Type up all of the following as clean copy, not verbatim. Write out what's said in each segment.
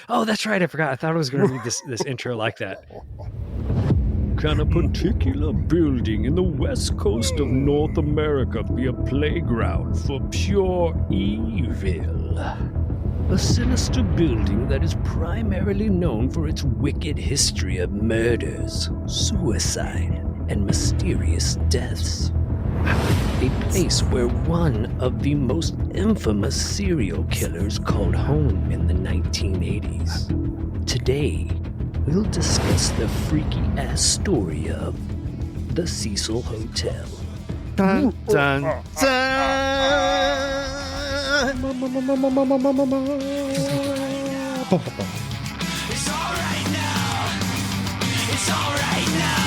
Oh, that's right. I forgot. I thought I was going to read this intro like that. Can a particular building in the west coast of North America be a playground for pure evil? A sinister building that is primarily known for its wicked history of murders, suicide, and mysterious deaths. A place where one of the most infamous serial killers called home in the 1980s. Today, we'll discuss the freaky-ass story of the Cecil Hotel. Dun, dun, dun. It's all right now. It's all right now.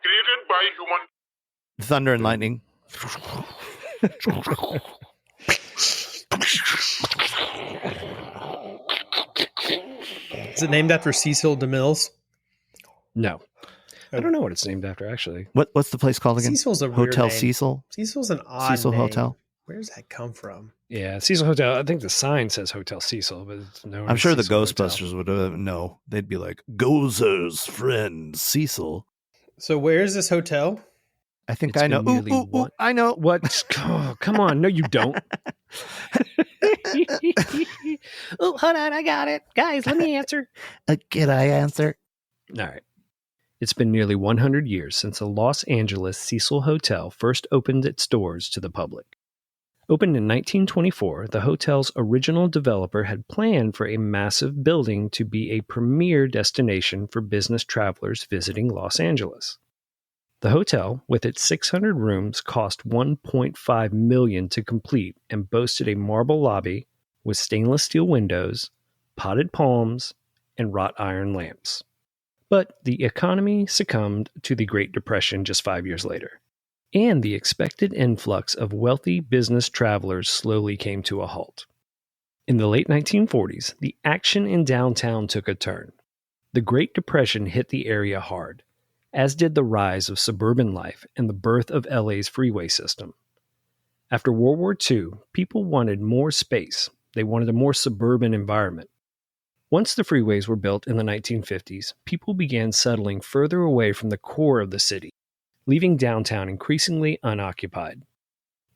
Created by human. Thunder and lightning. Is it named after Cecil DeMille's? No. I don't know what it's named after, actually. What's the place called again? Cecil's a weird Hotel name. Cecil? Cecil's an odd Cecil name. Hotel? Where does that come from? Yeah, Cecil Hotel. I think the sign says Hotel Cecil, but it's known I'm as sure the Cecil Ghostbusters Hotel. would know. They'd be like, Gozer's friend, Cecil. So where is this hotel? I think It's I know. been Ooh, nearly ooh, ooh, one- I know. What? Oh, come on. No, you don't. Oh, hold on, I got it. Guys, let me answer. Can I answer? All right. It's been nearly 100 years since the Los Angeles Cecil Hotel first opened its doors to the public. Opened in 1924, the hotel's original developer had planned for a massive building to be a premier destination for business travelers visiting Los Angeles. The hotel, with its 600 rooms, cost $1.5 million to complete and boasted a marble lobby with stainless steel windows, potted palms, and wrought iron lamps. But the economy succumbed to the Great Depression just 5 years later, and the expected influx of wealthy business travelers slowly came to a halt. In the late 1940s, the action in downtown took a turn. The Great Depression hit the area hard, as did the rise of suburban life and the birth of LA's freeway system. After World War II, people wanted more space. They wanted a more suburban environment. Once the freeways were built in the 1950s, people began settling further away from the core of the city, leaving downtown increasingly unoccupied.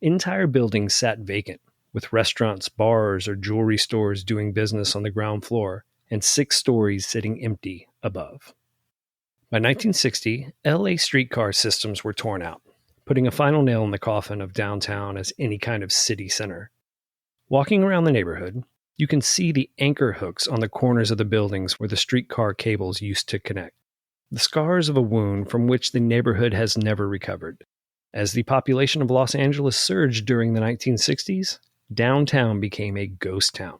Entire buildings sat vacant, with restaurants, bars, or jewelry stores doing business on the ground floor, and 6 stories sitting empty above. By 1960, LA streetcar systems were torn out, putting a final nail in the coffin of downtown as any kind of city center. Walking around the neighborhood, you can see the anchor hooks on the corners of the buildings where the streetcar cables used to connect, the scars of a wound from which the neighborhood has never recovered. As the population of Los Angeles surged during the 1960s, downtown became a ghost town.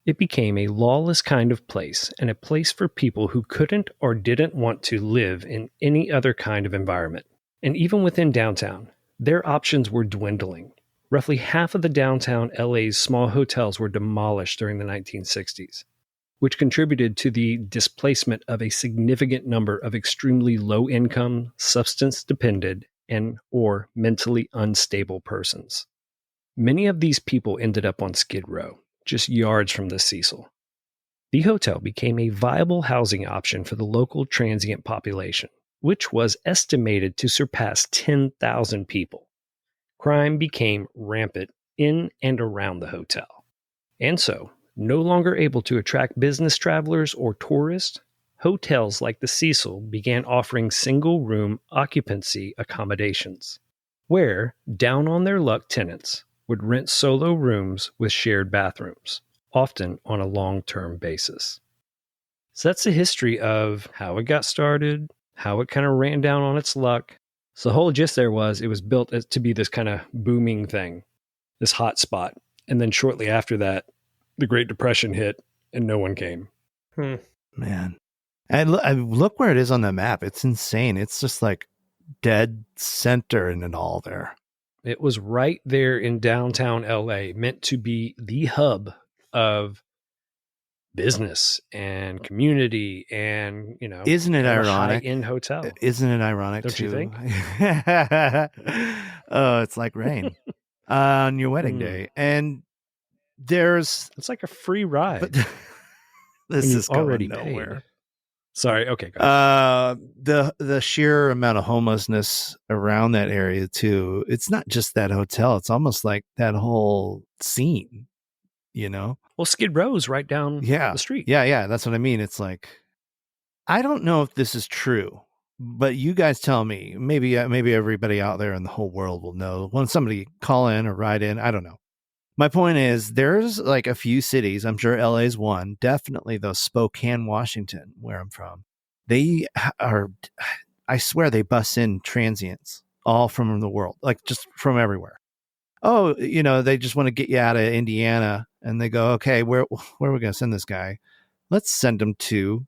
It became a lawless kind of place, and a place for people who couldn't or didn't want to live in any other kind of environment. And even within downtown, their options were dwindling. Roughly half of the downtown LA's small hotels were demolished during the 1960s, which contributed to the displacement of a significant number of extremely low-income, substance-dependent, and or mentally unstable persons. Many of these people ended up on Skid Row, just yards from the Cecil. The hotel became a viable housing option for the local transient population, which was estimated to surpass 10,000 people. Crime became rampant in and around the hotel. And so, no longer able to attract business travelers or tourists, hotels like the Cecil began offering single-room occupancy accommodations, where down-on-their-luck tenants would rent solo rooms with shared bathrooms, often on a long-term basis. So that's the history of how it got started, how it kind of ran down on its luck. So the whole gist there was it was built to be this kind of booming thing, this hot spot. And then shortly after that, the Great Depression hit and no one came. Man. And look where it is on the map. It's insane. It's just like dead center and all there. It was right there in downtown LA, meant to be the hub of business and community and, Isn't it kind of a ironic? high-end hotel. Isn't it ironic Don't you think? Oh, it's like rain on your wedding Mm. day. And there's It's like a free ride. but when this you've is going already nowhere. paid. Sorry. Okay. Go ahead. The sheer amount of homelessness around that area too. It's not just that hotel. It's almost like that whole scene, Well, Skid Row's right down Yeah. the street. Yeah. That's what I mean. It's like, I don't know if this is true, but you guys tell me. Maybe everybody out there in the whole world will know. When somebody call in or write in, I don't know. My point is, there's like a few cities. I'm sure LA's one. Definitely though, Spokane, Washington, where I'm from. They are, I swear, they bus in transients all from the world, like just from everywhere. Oh, they just want to get you out of Indiana, and they go, okay, where are we going to send this guy? Let's send him to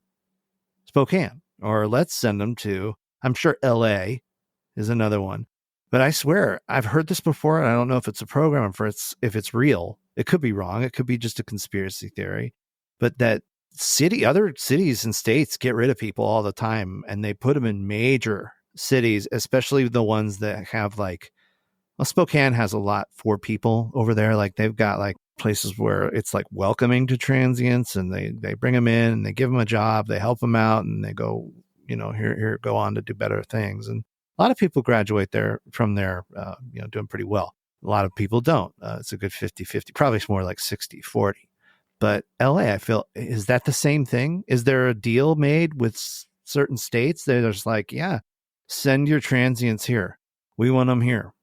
Spokane, or let's send him to, I'm sure LA is another one. But I swear, I've heard this before, and I don't know if it's a program or if it's real. It could be wrong. It could be just a conspiracy theory. But that other cities and states get rid of people all the time, and they put them in major cities, especially the ones that have Spokane has a lot for people over there. Like they've got like places where it's like welcoming to transients, and they bring them in and they give them a job, they help them out, and they go, here, go on to do better things. And a lot of people graduate from there, doing pretty well. A lot of people don't. It's a good 50-50, probably it's more like 60-40. But LA, I feel, is that the same thing? Is there a deal made with certain states? They're just like, yeah, send your transients here. We want them here.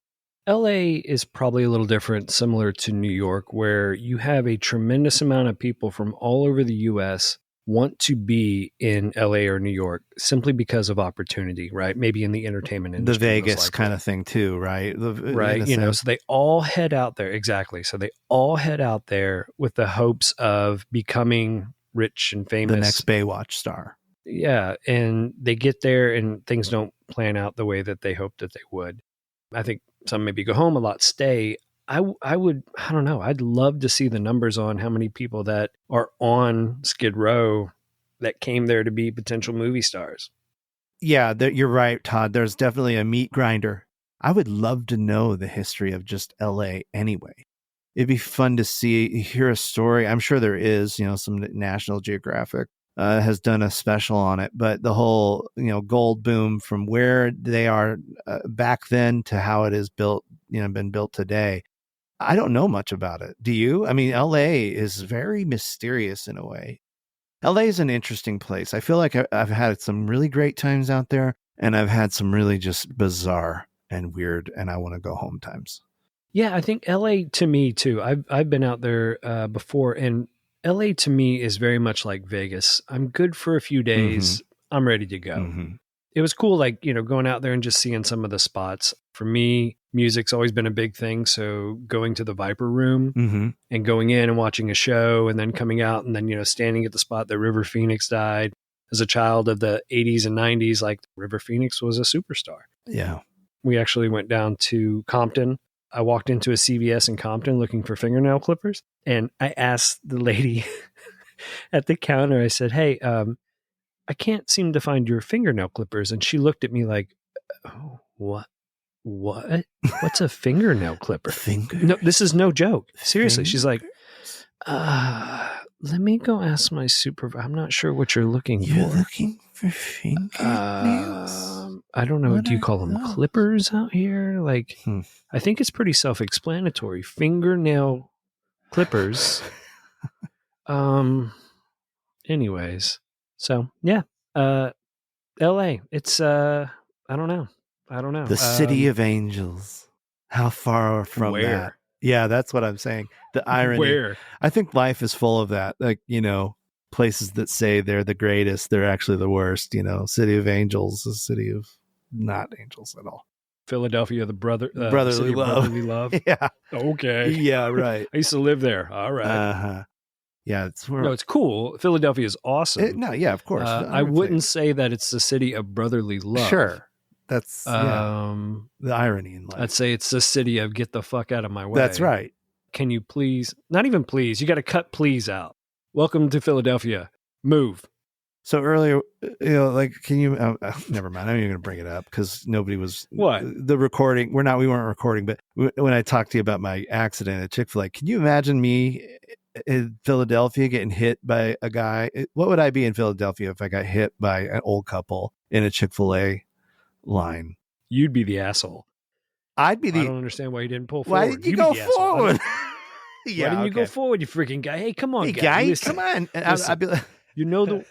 LA is probably a little different, similar to New York, where you have a tremendous amount of people from all over the U.S. want to be in LA or New York simply because of opportunity, right? Maybe in the entertainment industry. The Vegas kind of thing too, right? Right. So they all head out there. Exactly. So they all head out there with the hopes of becoming rich and famous. The next Baywatch star. Yeah. And they get there and things don't plan out the way that they hoped that they would. I think some maybe go home, a lot stay. I don't know. I'd love to see the numbers on how many people that are on Skid Row that came there to be potential movie stars. Yeah, you're right, Todd. There's definitely a meat grinder. I would love to know the history of just LA anyway. It'd be fun to hear a story. I'm sure there is, some National Geographic has done a special on it, but the whole, gold boom from where they are back then to how it is built, been built today. I don't know much about it. Do you? I mean, LA is very mysterious in a way. LA is an interesting place. I feel like I've had some really great times out there, and I've had some really just bizarre and weird, and I want to go home times. Yeah, I think LA to me too. I've been out there before, and LA to me is very much like Vegas. I'm good for a few days. Mm-hmm. I'm ready to go. Mm-hmm. It was cool, going out there and just seeing some of the spots. For me, music's always been a big thing. So going to the Viper Room and going in and watching a show and then coming out and then, standing at the spot that River Phoenix died. As a child of the 80s and 90s, River Phoenix was a superstar. Yeah. We actually went down to Compton. I walked into a CVS in Compton looking for fingernail clippers. And I asked the lady at the counter, I said, hey, I can't seem to find your fingernail clippers. And she looked at me like, oh, what? What's a fingernail clipper? No, this is no joke. Seriously. She's like, let me go ask my supervisor. I'm not sure what you're looking for. You're looking for fingernails? I don't know. Do you call them clippers out here? I think it's pretty self-explanatory. Fingernail clippers. Anyways. So yeah, LA. It's I don't know. The city of angels. How far from that? Yeah, that's what I'm saying. The irony. Where? I think life is full of that. Places that say they're the greatest, they're actually the worst. City of angels, a city of not angels at all. Philadelphia, the brotherly love. Yeah. Okay. Yeah. Right. I used to live there. All right. Yeah, it's cool. Philadelphia is awesome. Yeah, of course. I wouldn't say that it's the city of brotherly love. Sure, that's the irony in life. I'd say it's the city of get the fuck out of my way. That's right. can you please, not even please, you got to cut please out. Welcome to Philadelphia. Move. So earlier, like, can you? Never mind. I'm not even going to bring it up because nobody was. What? The recording? We weren't recording, but when I talked to you about my accident at Chick-fil-A, can you imagine me in Philadelphia getting hit by a guy? What would I be in Philadelphia if I got hit by an old couple in a Chick-fil-A line? You'd be the asshole. I'd be I don't understand why you didn't pull Why forward. did you You'd go be the asshole. forward? Why didn't you go forward, you freaking guy? Hey, come on, Hey, guy. guy, Listen, come on. listen. I'd be like, you know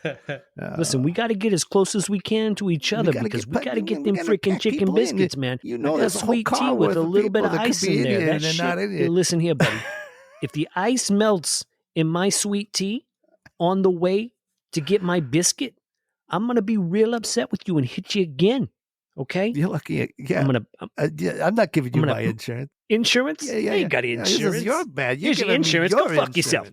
listen, we got to get as close as we can to each other because we got to get them freaking chicken biscuits, man. You know, that sweet tea with a little bit of ice in there. That shit. Hey, listen here, buddy. If the ice melts in my sweet tea on the way to get my biscuit, I'm gonna be real upset with you and hit you again. Okay? You're lucky. Yeah, I'm not giving you my insurance. Insurance? Yeah. You got insurance. This is your bad. Here's your insurance. Go fuck yourself.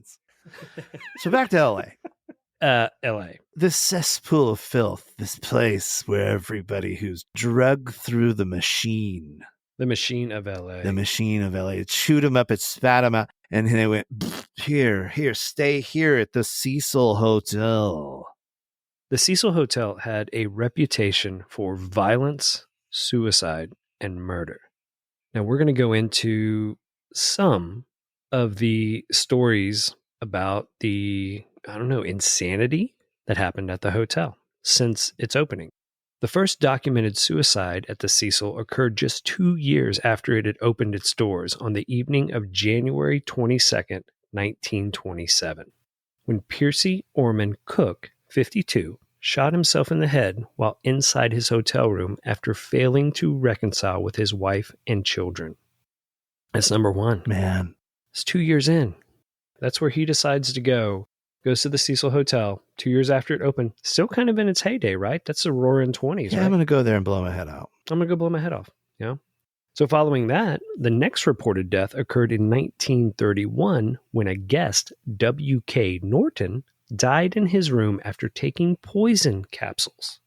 So back to L.A. L.A. This cesspool of filth, this place where everybody who's drugged through the machine. The machine of L.A. The machine of L.A. It chewed them up, it spat them out, and they went, here, stay here at the Cecil Hotel. The Cecil Hotel had a reputation for violence, suicide, and murder. Now, we're going to go into some of the stories about the, insanity that happened at the hotel since its opening. The first documented suicide at the Cecil occurred just 2 years after it had opened its doors on the evening of January 22nd, 1927, when Percy Orman Cook, 52, shot himself in the head while inside his hotel room after failing to reconcile with his wife and children. That's number one. Man. It's 2 years in. That's where he decides to go. Goes to the Cecil Hotel 2 years after it opened. Still kind of in its heyday, right? That's the roaring 20s, Yeah, right? I'm going to go there and blow my head out. I'm going to go blow my head off. Yeah. So following that, the next reported death occurred in 1931 when a guest, W.K. Norton, died in his room after taking poison capsules.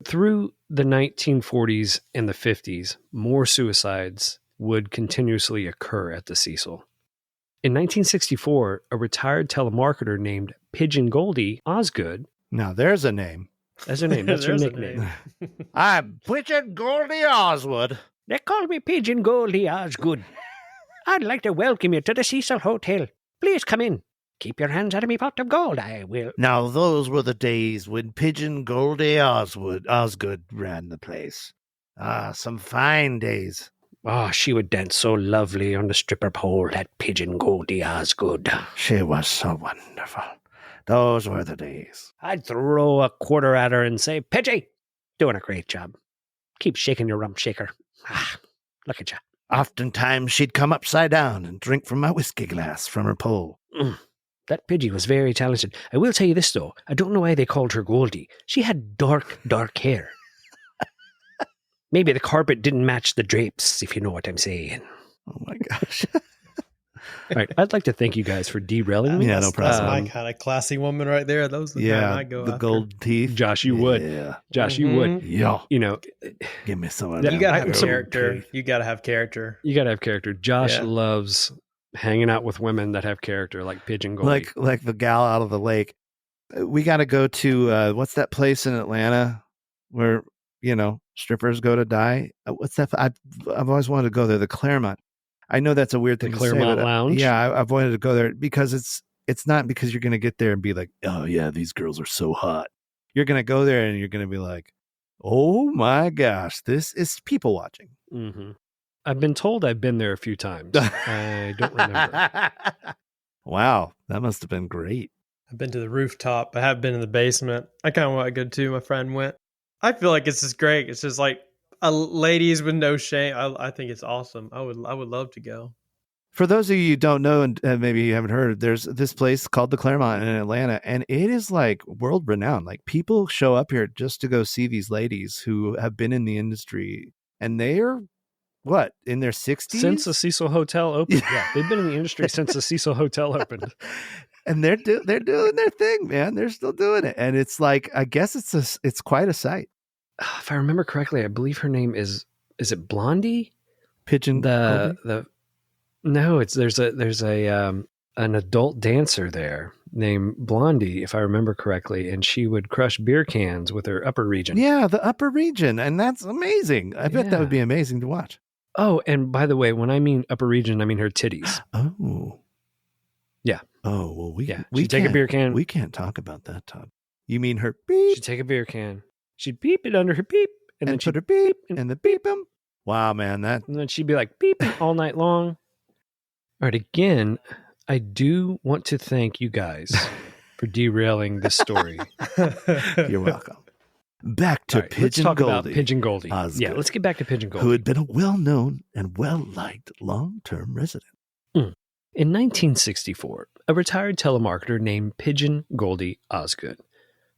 Through the 1940s and the 50s, more suicides would continuously occur at the Cecil. In 1964, a retired telemarketer named Pigeon Goldie Osgood. Now, there's a name. That's her name. That's her nickname. I'm Pigeon Goldie Osgood. They call me Pigeon Goldie Osgood. I'd like to welcome you to the Cecil Hotel. Please come in. Keep your hands out of me pot of gold, I will. Now, those were the days when Pigeon Goldie Osgood ran the place. Ah, some fine days. Oh, she would dance so lovely on the stripper pole, that Pigeon Goldie Osgood. She was so wonderful. Those were the days. I'd throw a quarter at her and say, Pidgey, doing a great job. Keep shaking your rump shaker. Ah, look at you. Oftentimes she'd come upside down and drink from my whiskey glass from her pole. That Pidgey was very talented. I will tell you this, though. I don't know why they called her Goldie. She had dark, dark hair. Maybe the carpet didn't match the drapes, if you know what I'm saying. Oh, my gosh. All right. I'd like to thank you guys for derailing me. Yeah, no problem. That's my kind of classy woman right there. Those are the kind I go the after. gold teeth. Josh, you would. Yeah. Josh, you would. Yeah. You know, Give me some of Yeah, that. You gotta have some character. teeth. You gotta have character. you got to have character. Josh Yeah. loves hanging out with women that have character, like Pigeon Goldie. Like the gal out of the lake. We got to go to, what's that place in Atlanta where, strippers go to die? What's that? I've always wanted to go there, the Claremont. I know that's a weird The thing to say. Claremont but, Lounge? Yeah, I've wanted to go there because it's not because you're going to get there and be like, oh, yeah, these girls are so hot. You're going to go there and you're going to be like, oh, my gosh, this is people watching. Mm-hmm. I've been told I've been there a few times. I don't remember. Wow, that must have been great. I've been to the rooftop. I have been in the basement. I kind of want to go too. My friend went. I feel like it's just great. It's just like ladies with no shame. I think it's awesome. I would love to go. For those of you who don't know and maybe you haven't heard, there's this place called the Claremont in Atlanta, and it is like world renowned. Like people show up here just to go see these ladies who have been in the industry, and they are what, in their 60s? Since the Cecil Hotel opened. Yeah, they've been in the industry since the Cecil Hotel opened. And they're doing their thing, man. They're still doing it, and it's like, I guess it's quite a sight. If I remember correctly, I believe her name is it Blondie? Pigeon. The No, there's an adult dancer there named Blondie, if I remember correctly, and she would crush beer cans with her upper region. Yeah, the upper region, and that's amazing. I bet that would be amazing to watch. Oh, and by the way, when I mean upper region, I mean her titties. Oh. Yeah. Oh, well, we she'd take a beer can. We can't talk about that, Todd. You mean her beep? She'd take a beer can. She'd beep it under her beep, and then put her beep and the beep 'em. Wow, man, and then she'd be like beep all night long. All right, again, I do want to thank you guys for derailing this story. You're welcome. Back to Pigeon let's talk Goldie. about Pigeon Goldie. Osgood, yeah, let's get back to Pigeon Goldie. Who had been a well-known and well-liked long-term resident. In 1964, a retired telemarketer named Pigeon Goldie Osgood,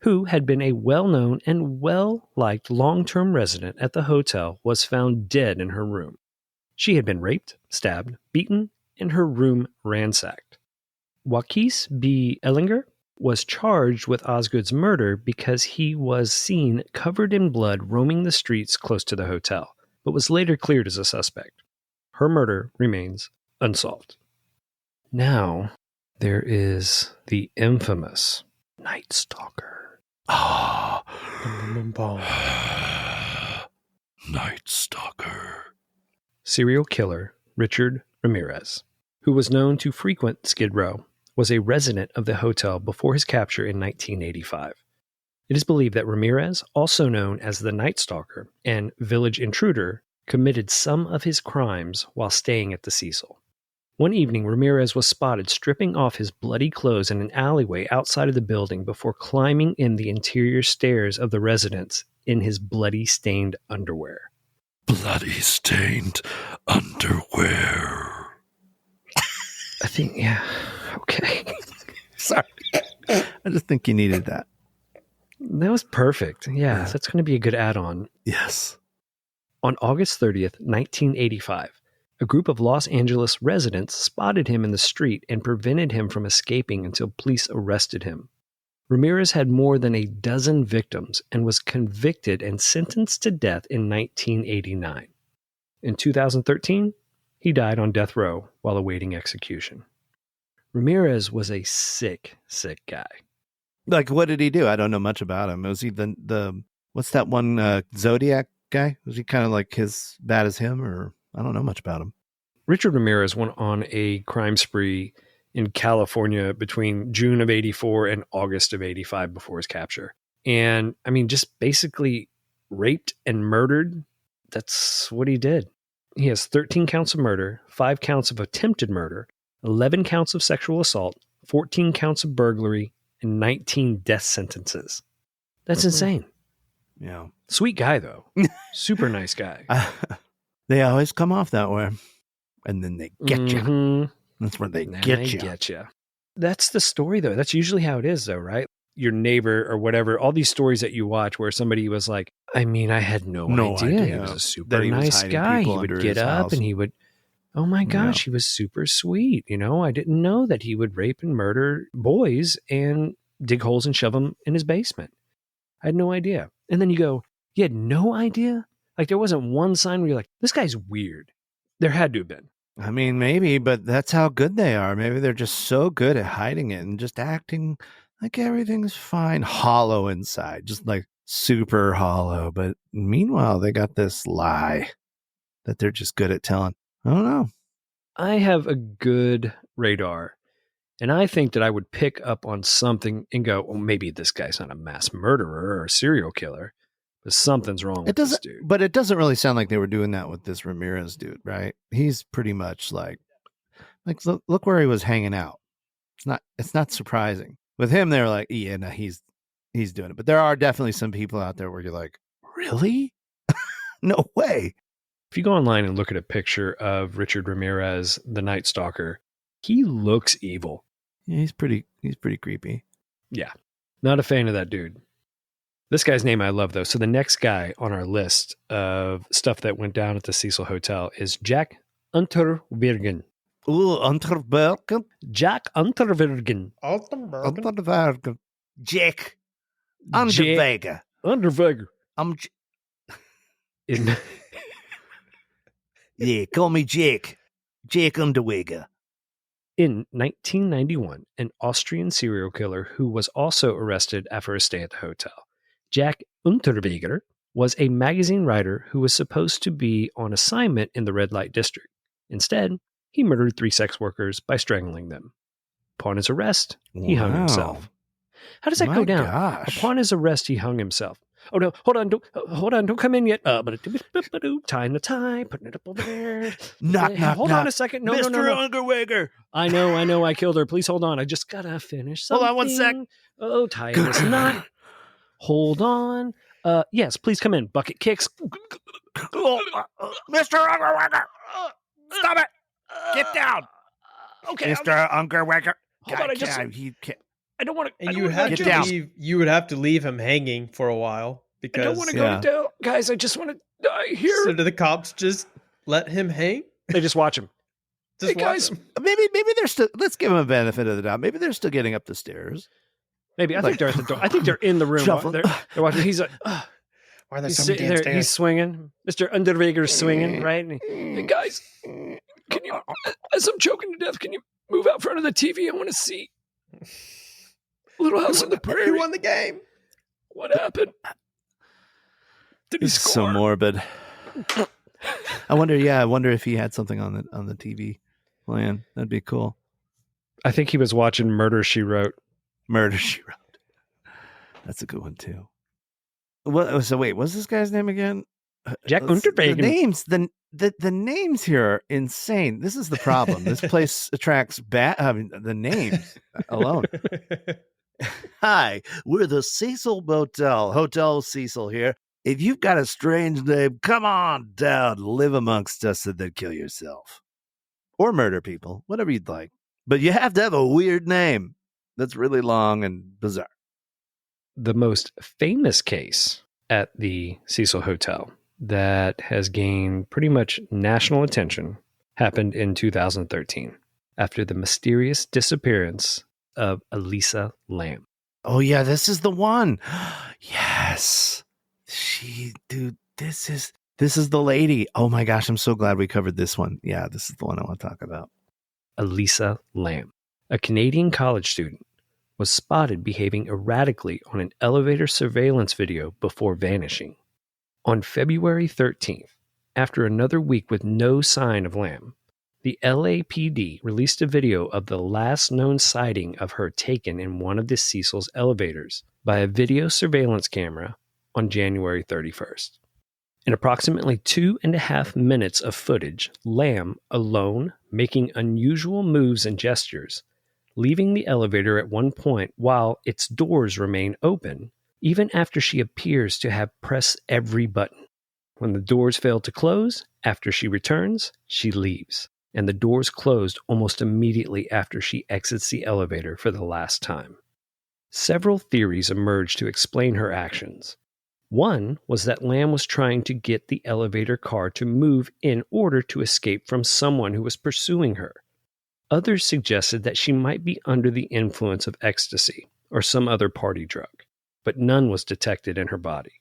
who had been a well-known and well-liked long-term resident at the hotel, was found dead in her room. She had been raped, stabbed, beaten, and her room ransacked. Waukese B. Ellinger was charged with Osgood's murder because he was seen covered in blood roaming the streets close to the hotel, but was later cleared as a suspect. Her murder remains unsolved. Now, there is the infamous Night Stalker. Ah, Night Stalker. Serial killer Richard Ramirez, who was known to frequent Skid Row, was a resident of the hotel before his capture in 1985. It is believed that Ramirez, also known as the Night Stalker and Village Intruder, committed some of his crimes while staying at the Cecil. One evening, Ramirez was spotted stripping off his bloody clothes in an alleyway outside of the building before climbing in the interior stairs of the residence in his bloody-stained underwear. Bloody-stained underwear. I think, yeah, okay. Sorry. I just think you needed that. That was perfect. Yeah, that's going to be a good add-on. Yes. On August 30th, 1985, a group of Los Angeles residents spotted him in the street and prevented him from escaping until police arrested him. Ramirez had more than a dozen victims and was convicted and sentenced to death in 1989. In 2013, he died on death row while awaiting execution. Ramirez was a sick, sick guy. Like, what did he do? I don't know much about him. Was he the what's that one Zodiac guy? Was he kind of like as bad as him, or I don't know much about him. Richard Ramirez went on a crime spree in California between June of 84 and August of 85 before his capture. And I mean, just basically raped and murdered. That's what he did. He has 13 counts of murder, 5 counts of attempted murder, 11 counts of sexual assault, 14 counts of burglary, and 19 death sentences. That's insane. Yeah. Sweet guy, though. Super nice guy. They always come off that way. And then they get you. That's where they get you. That's the story, though. That's usually how it is, though, right? Your neighbor or whatever, all these stories that you watch where somebody was like, I mean, I had no idea. He was a super nice guy. He would get up and he would, oh my gosh, he was super sweet. You know, I didn't know that he would rape and murder boys and dig holes and shove them in his basement. I had no idea. And then you go, you had no idea? Like there wasn't one sign where you're like, this guy's weird. There had to have been. I mean, maybe, but that's how good they are. Maybe they're just so good at hiding it and just acting like everything's fine, hollow inside, just like super hollow. But meanwhile, they got this lie that they're just good at telling. I don't know. I have a good radar, and I think that I would pick up on something and go, well, maybe this guy's not a mass murderer or a serial killer, but something's wrong with this dude. But it doesn't really sound like they were doing that with this Ramirez dude, right? He's pretty much like look where he was hanging out. It's not surprising. With him, they're like, yeah, no, he's doing it. But there are definitely some people out there where you're like, really? No way. If you go online and look at a picture of Richard Ramirez, the Night Stalker, he looks evil. Yeah, he's pretty creepy. Yeah. Not a fan of that dude. This guy's name I love, though. So the next guy on our list of stuff that went down at the Cecil Hotel is Jack Unterweger. Ooh, Unterweger? Jack Unterweger. Unterweger. Jack Unterweger. Unterweger. Yeah, call me Jack. Jacob de Wega. In 1991, an Austrian serial killer who was also arrested after a stay at the hotel, Jack Unterweger, was a magazine writer who was supposed to be on assignment in the red light district. Instead, he murdered 3 sex workers by strangling them. Upon his arrest, he hung himself. How does that go down? Gosh. Upon his arrest, he hung himself. Oh no! Hold on! Don't come in yet. Tying the tie, putting it up over there. Hold on a second. No, Mr. no. Ungerweger. I know. I killed her. Please hold on. I just gotta finish something. Hold on 1 sec. Oh, tying this knot. Hold on. Yes, please come in. Bucket kicks. Mr. Ungerweger. Stop it. Get down. Okay, Mr. Ungerweger. Hold on, I don't want to. And you have to leave. You would have to leave him hanging for a while because I don't want to go down, guys. I just want to die here. So do the cops just let him hang? They just watch him. Just hey, guys. him. Maybe they're still. Let's give them a benefit of the doubt. Maybe they're still getting up the stairs. Maybe I think they're at the door. I think they're in the room. They're watching. He's like, why are there he's so sitting many there. He's swinging. Mr. Underweger's swinging, right? And hey, guys, can you? As I'm choking to death, can you move out front of the TV? I want to see Little House on the Prairie. Who won the game? What happened? Did he It's score? so morbid. I wonder if he had something on the TV playing. That'd be cool. I think he was watching Murder, She Wrote. Murder, She Wrote. That's a good one too. So wait, what's this guy's name again? Jack Unterweger. The names, the names here are insane. This is the problem. This place attracts the names alone. Hi, we're the Cecil Hotel. Hotel Cecil here. If you've got a strange name, come on down, live amongst us, and then kill yourself. Or murder people, whatever you'd like. But you have to have a weird name that's really long and bizarre. The most famous case at the Cecil Hotel that has gained pretty much national attention happened in 2013 after the mysterious disappearance of Elisa Lamb. Oh yeah, this is the one. Yes. This is the lady. Oh my gosh, I'm so glad we covered this one. Yeah, this is the one I want to talk about. Elisa Lamb, a Canadian college student, was spotted behaving erratically on an elevator surveillance video before vanishing. On February 13th, after another week with no sign of Lamb, the LAPD released a video of the last known sighting of her taken in one of the Cecil's elevators by a video surveillance camera on January 31st. In approximately 2.5 minutes of footage, Lamb, alone, making unusual moves and gestures, leaving the elevator at one point while its doors remain open, even after she appears to have pressed every button. When the doors fail to close, after she returns, she leaves, and the doors closed almost immediately after she exits the elevator for the last time. Several theories emerged to explain her actions. One was that Lamb was trying to get the elevator car to move in order to escape from someone who was pursuing her. Others suggested that she might be under the influence of ecstasy or some other party drug, but none was detected in her body.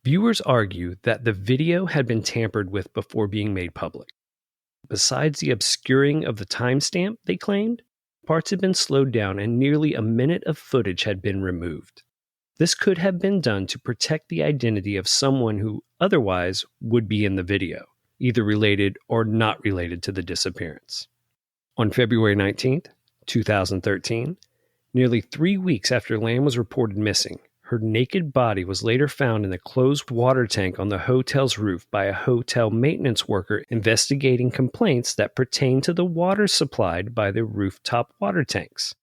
Viewers argue that the video had been tampered with before being made public. Besides the obscuring of the timestamp, they claimed, parts had been slowed down and nearly a minute of footage had been removed. This could have been done to protect the identity of someone who otherwise would be in the video, either related or not related to the disappearance. On February 19th, 2013, nearly 3 weeks after Lamb was reported missing, her naked body was later found in a closed water tank on the hotel's roof by a hotel maintenance worker investigating complaints that pertained to the water supplied by the rooftop water tanks.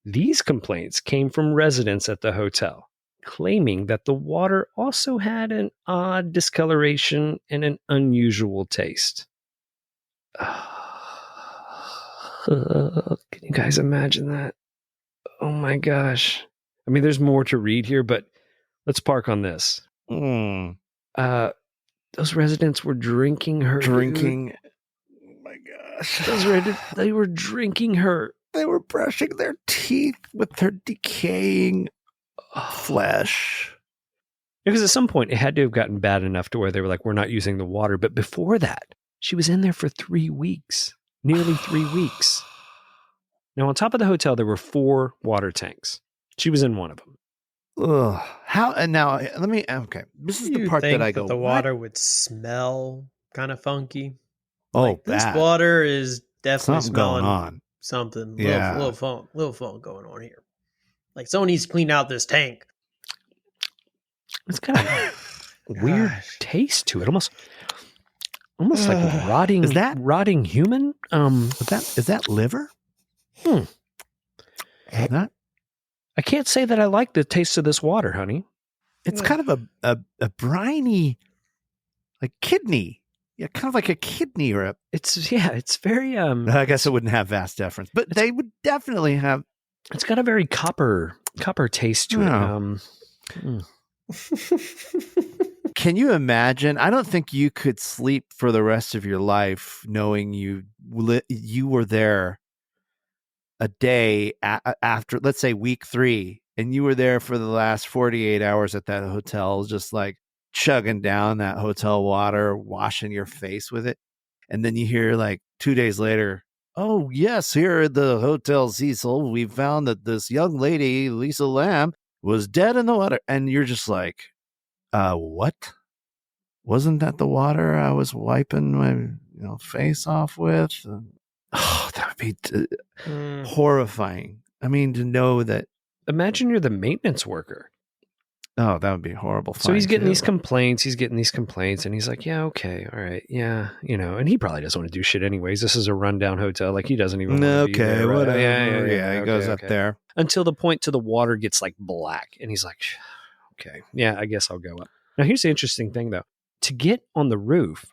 These complaints came from residents at the hotel, claiming that the water also had an odd discoloration and an unusual taste. Can you guys imagine that? Oh my gosh. I mean, there's more to read here, but let's park on this. Those residents were drinking her. Drinking. Oh my gosh. They were drinking her. They were brushing their teeth with her decaying flesh. Because at some point it had to have gotten bad enough to where they were like, we're not using the water. But before that, she was in there for 3 weeks. Nearly 3 weeks. Now, on top of the hotel, there were 4 water tanks. She was in one of them. Ugh. How? And now let me. Okay, this is the You part think that I go. the "What?" water would smell kind of funky? Oh, Like this bad. water is definitely Something going smelling on. something. Yeah. Little funk going on here. Like someone needs to clean out this tank. It's got a weird Gosh. taste to it. Almost like rotting. Is that- rotting human? Is that liver? That I can't say that I like the taste of this water, honey. it's kind of a briny, like kidney. Yeah, kind of like a kidney or a. It's very I guess it wouldn't have vast deference, but they would definitely have. it's got a very copper taste to Oh. it. Can you imagine? I don't think you could sleep for the rest of your life knowing you were there a day after, let's say, week 3, and you were there for the last 48 hours at that hotel, just like chugging down that hotel water, washing your face with it. And then you hear like 2 days later, oh, yes, here at the Hotel Cecil, we found that this young lady, Elisa Lamb, was dead in the water. And you're just like, what? Wasn't that the water I was wiping my face off with? Oh, that would be horrifying. I mean, to know that. Imagine you're the maintenance worker. Oh, that would be horrible. So he's getting these complaints. And he's like, yeah, okay, all right, yeah, and he probably doesn't want to do shit anyways. This is a rundown hotel. Like, he doesn't even want to be there, right? Whatever. Yeah, he goes up there. Until the point to the water gets like black. And he's like, okay, yeah, I guess I'll go up. Now, here's the interesting thing, though. To get on the roof,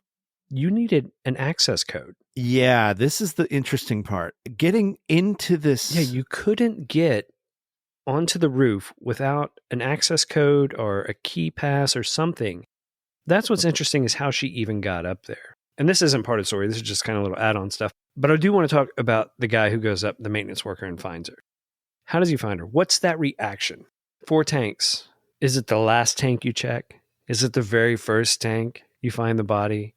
you needed an access code. Yeah, this is the interesting part. Getting into this. Yeah, you couldn't get onto the roof without an access code or a key pass or something. That's what's interesting, is how she even got up there. And this isn't part of the story. This is just kind of a little add-on stuff. But I do want to talk about the guy who goes up, the maintenance worker, and finds her. How does he find her? What's that reaction? 4 tanks. Is it the last tank you check? Is it the very first tank you find the body?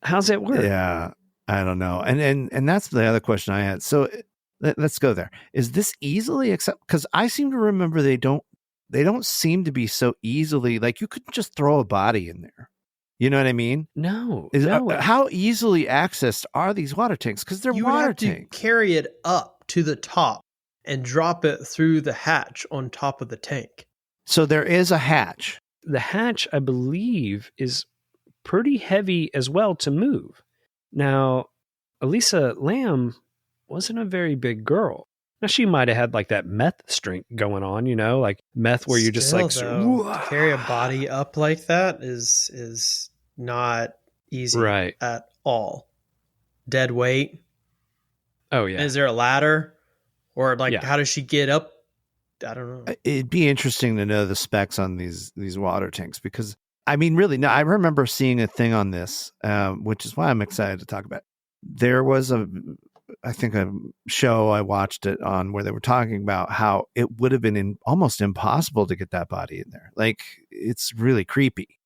How's that work? Yeah, I don't know. And that's the other question I had. So let's go there. Is this easily accepted? Because I seem to remember they don't seem to be so easily, like you couldn't just throw a body in there. You know what I mean? No. How easily accessed are these water tanks? Because they're You water would have tanks. to carry it up to the top and drop it through the hatch on top of the tank. So there is a hatch. The hatch, I believe, is pretty heavy as well to move. Now, Elisa Lamb wasn't a very big girl. Now, she might have had like that meth strength going on, like meth where you're just like, Still, though, to carry a body up like that is not easy, right, at all. Dead weight. Oh yeah. Is there a ladder, or like Yeah. how does she get up? I don't know. It'd be interesting to know the specs on these water tanks, because I mean, really, no, I remember seeing a thing on this, which is why I'm excited to talk about it. There was a show I watched it on where they were talking about how it would have been almost impossible to get that body in there. Like, it's really creepy.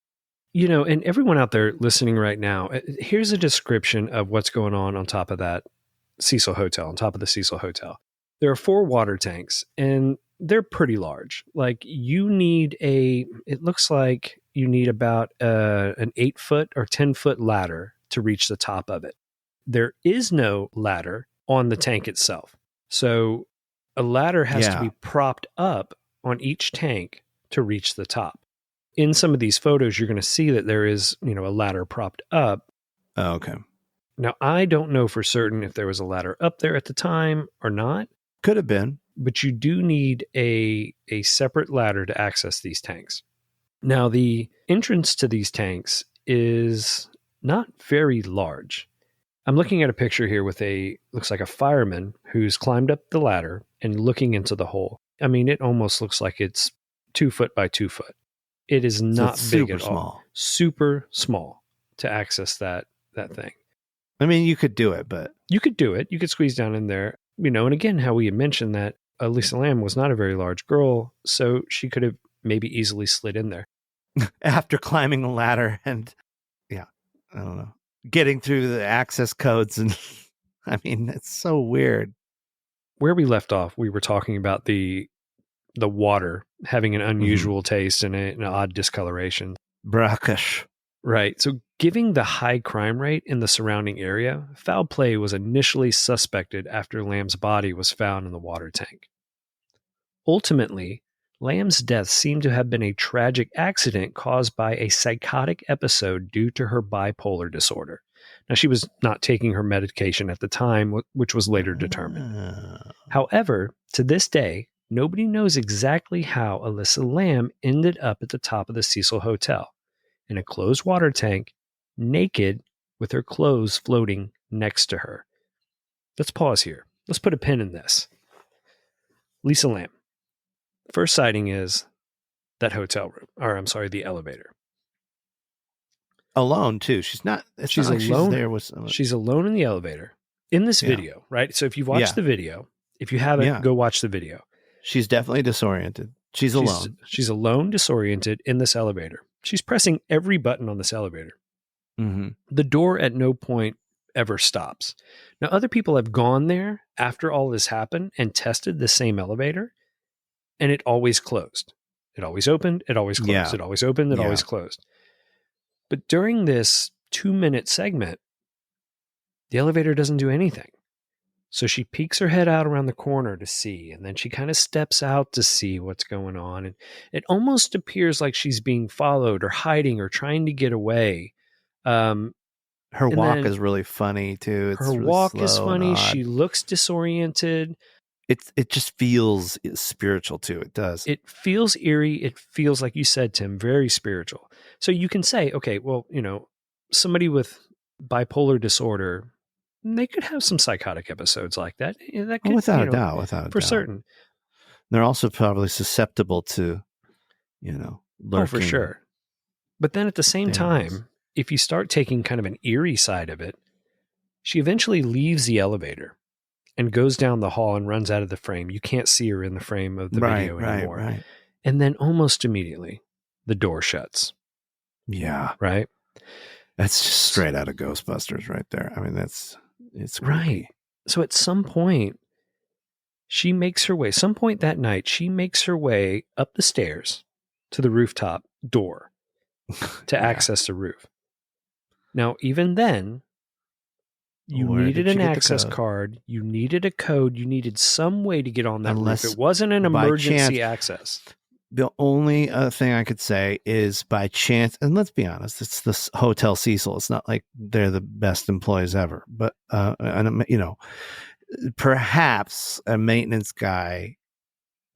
And everyone out there listening right now, here's a description of what's going on top of that Cecil Hotel, on top of the Cecil Hotel. There are 4 water tanks, and they're pretty large. Like, it looks like you need about an 8-foot or 10-foot ladder to reach the top of it. There is no ladder on the tank itself. So a ladder has to be propped up on each tank to reach the top. In some of these photos, you're going to see that there is, a ladder propped up. Oh, okay. Now, I don't know for certain if there was a ladder up there at the time or not. Could have been. But you do need a separate ladder to access these tanks. Now, the entrance to these tanks is not very large. I'm looking at a picture here with looks like a fireman who's climbed up the ladder and looking into the hole. I mean, it almost looks like it's 2 foot by 2 foot. It is not big at all. Super small to access that thing. I mean, you could do it, but you could do it. You could squeeze down in there, and again, how we had mentioned that Elisa Lamb was not a very large girl, so she could have maybe easily slid in there. After climbing a ladder and, I don't know, getting through the access codes and I mean, it's so weird. Where we left off, we were talking about the water having an unusual taste and an odd discoloration. Brackish. Right. So, given the high crime rate in the surrounding area, foul play was initially suspected after Lamb's body was found in the water tank. Ultimately, Lamb's death seemed to have been a tragic accident caused by a psychotic episode due to her bipolar disorder. Now, she was not taking her medication at the time, which was later determined. However, to this day, nobody knows exactly how Elisa Lamb ended up at the top of the Cecil Hotel, in a closed water tank, naked, with her clothes floating next to her. Let's pause here. Let's put a pin in this. Lisa Lamb. First sighting is that hotel room, or I'm sorry, the elevator. Alone too. She's not. She's not like alone. She's there with someone. She's alone in the elevator in this video, right? So if you've watched the video, if you haven't, go watch the video. She's definitely disoriented. She's alone. She's alone, disoriented in this elevator. She's pressing every button on this elevator. Mm-hmm. The door at no point ever stops. Now, other people have gone there after all this happened and tested the same elevator, and it always closed. It always opened, it always closed. Yeah. It always opened, it always closed. But during this 2-minute segment, the elevator doesn't do anything. So she peeks her head out around the corner to see, and then she kind of steps out to see what's going on. And it almost appears like she's being followed or hiding or trying to get away. Her walk is really funny too. It's her really walk slow is funny. and odd. She looks disoriented. It just feels spiritual too. It does. It feels eerie. It feels, like you said, Tim, very spiritual. So you can say, okay, well, somebody with bipolar disorder, they could have some psychotic episodes like that. That could, without a doubt, for certain. They're also probably susceptible to, lurking. Oh, for sure. But then at the same time, if you start taking kind of an eerie side of it, she eventually leaves the elevator and goes down the hall and runs out of the frame. You can't see her in the frame of the video anymore. Right. And then almost immediately, the door shuts. Yeah. Right? That's just straight out of Ghostbusters right there. I mean, it's creepy. Right. So at some point, she makes her way, some point that night, she makes her way up the stairs to the rooftop door to access the roof. Now, even then, you needed an access card, you needed a code, you needed some way to get on that roof. It wasn't an emergency access. The only thing I could say is by chance, and let's be honest, it's this Hotel Cecil. It's not like they're the best employees ever, but perhaps a maintenance guy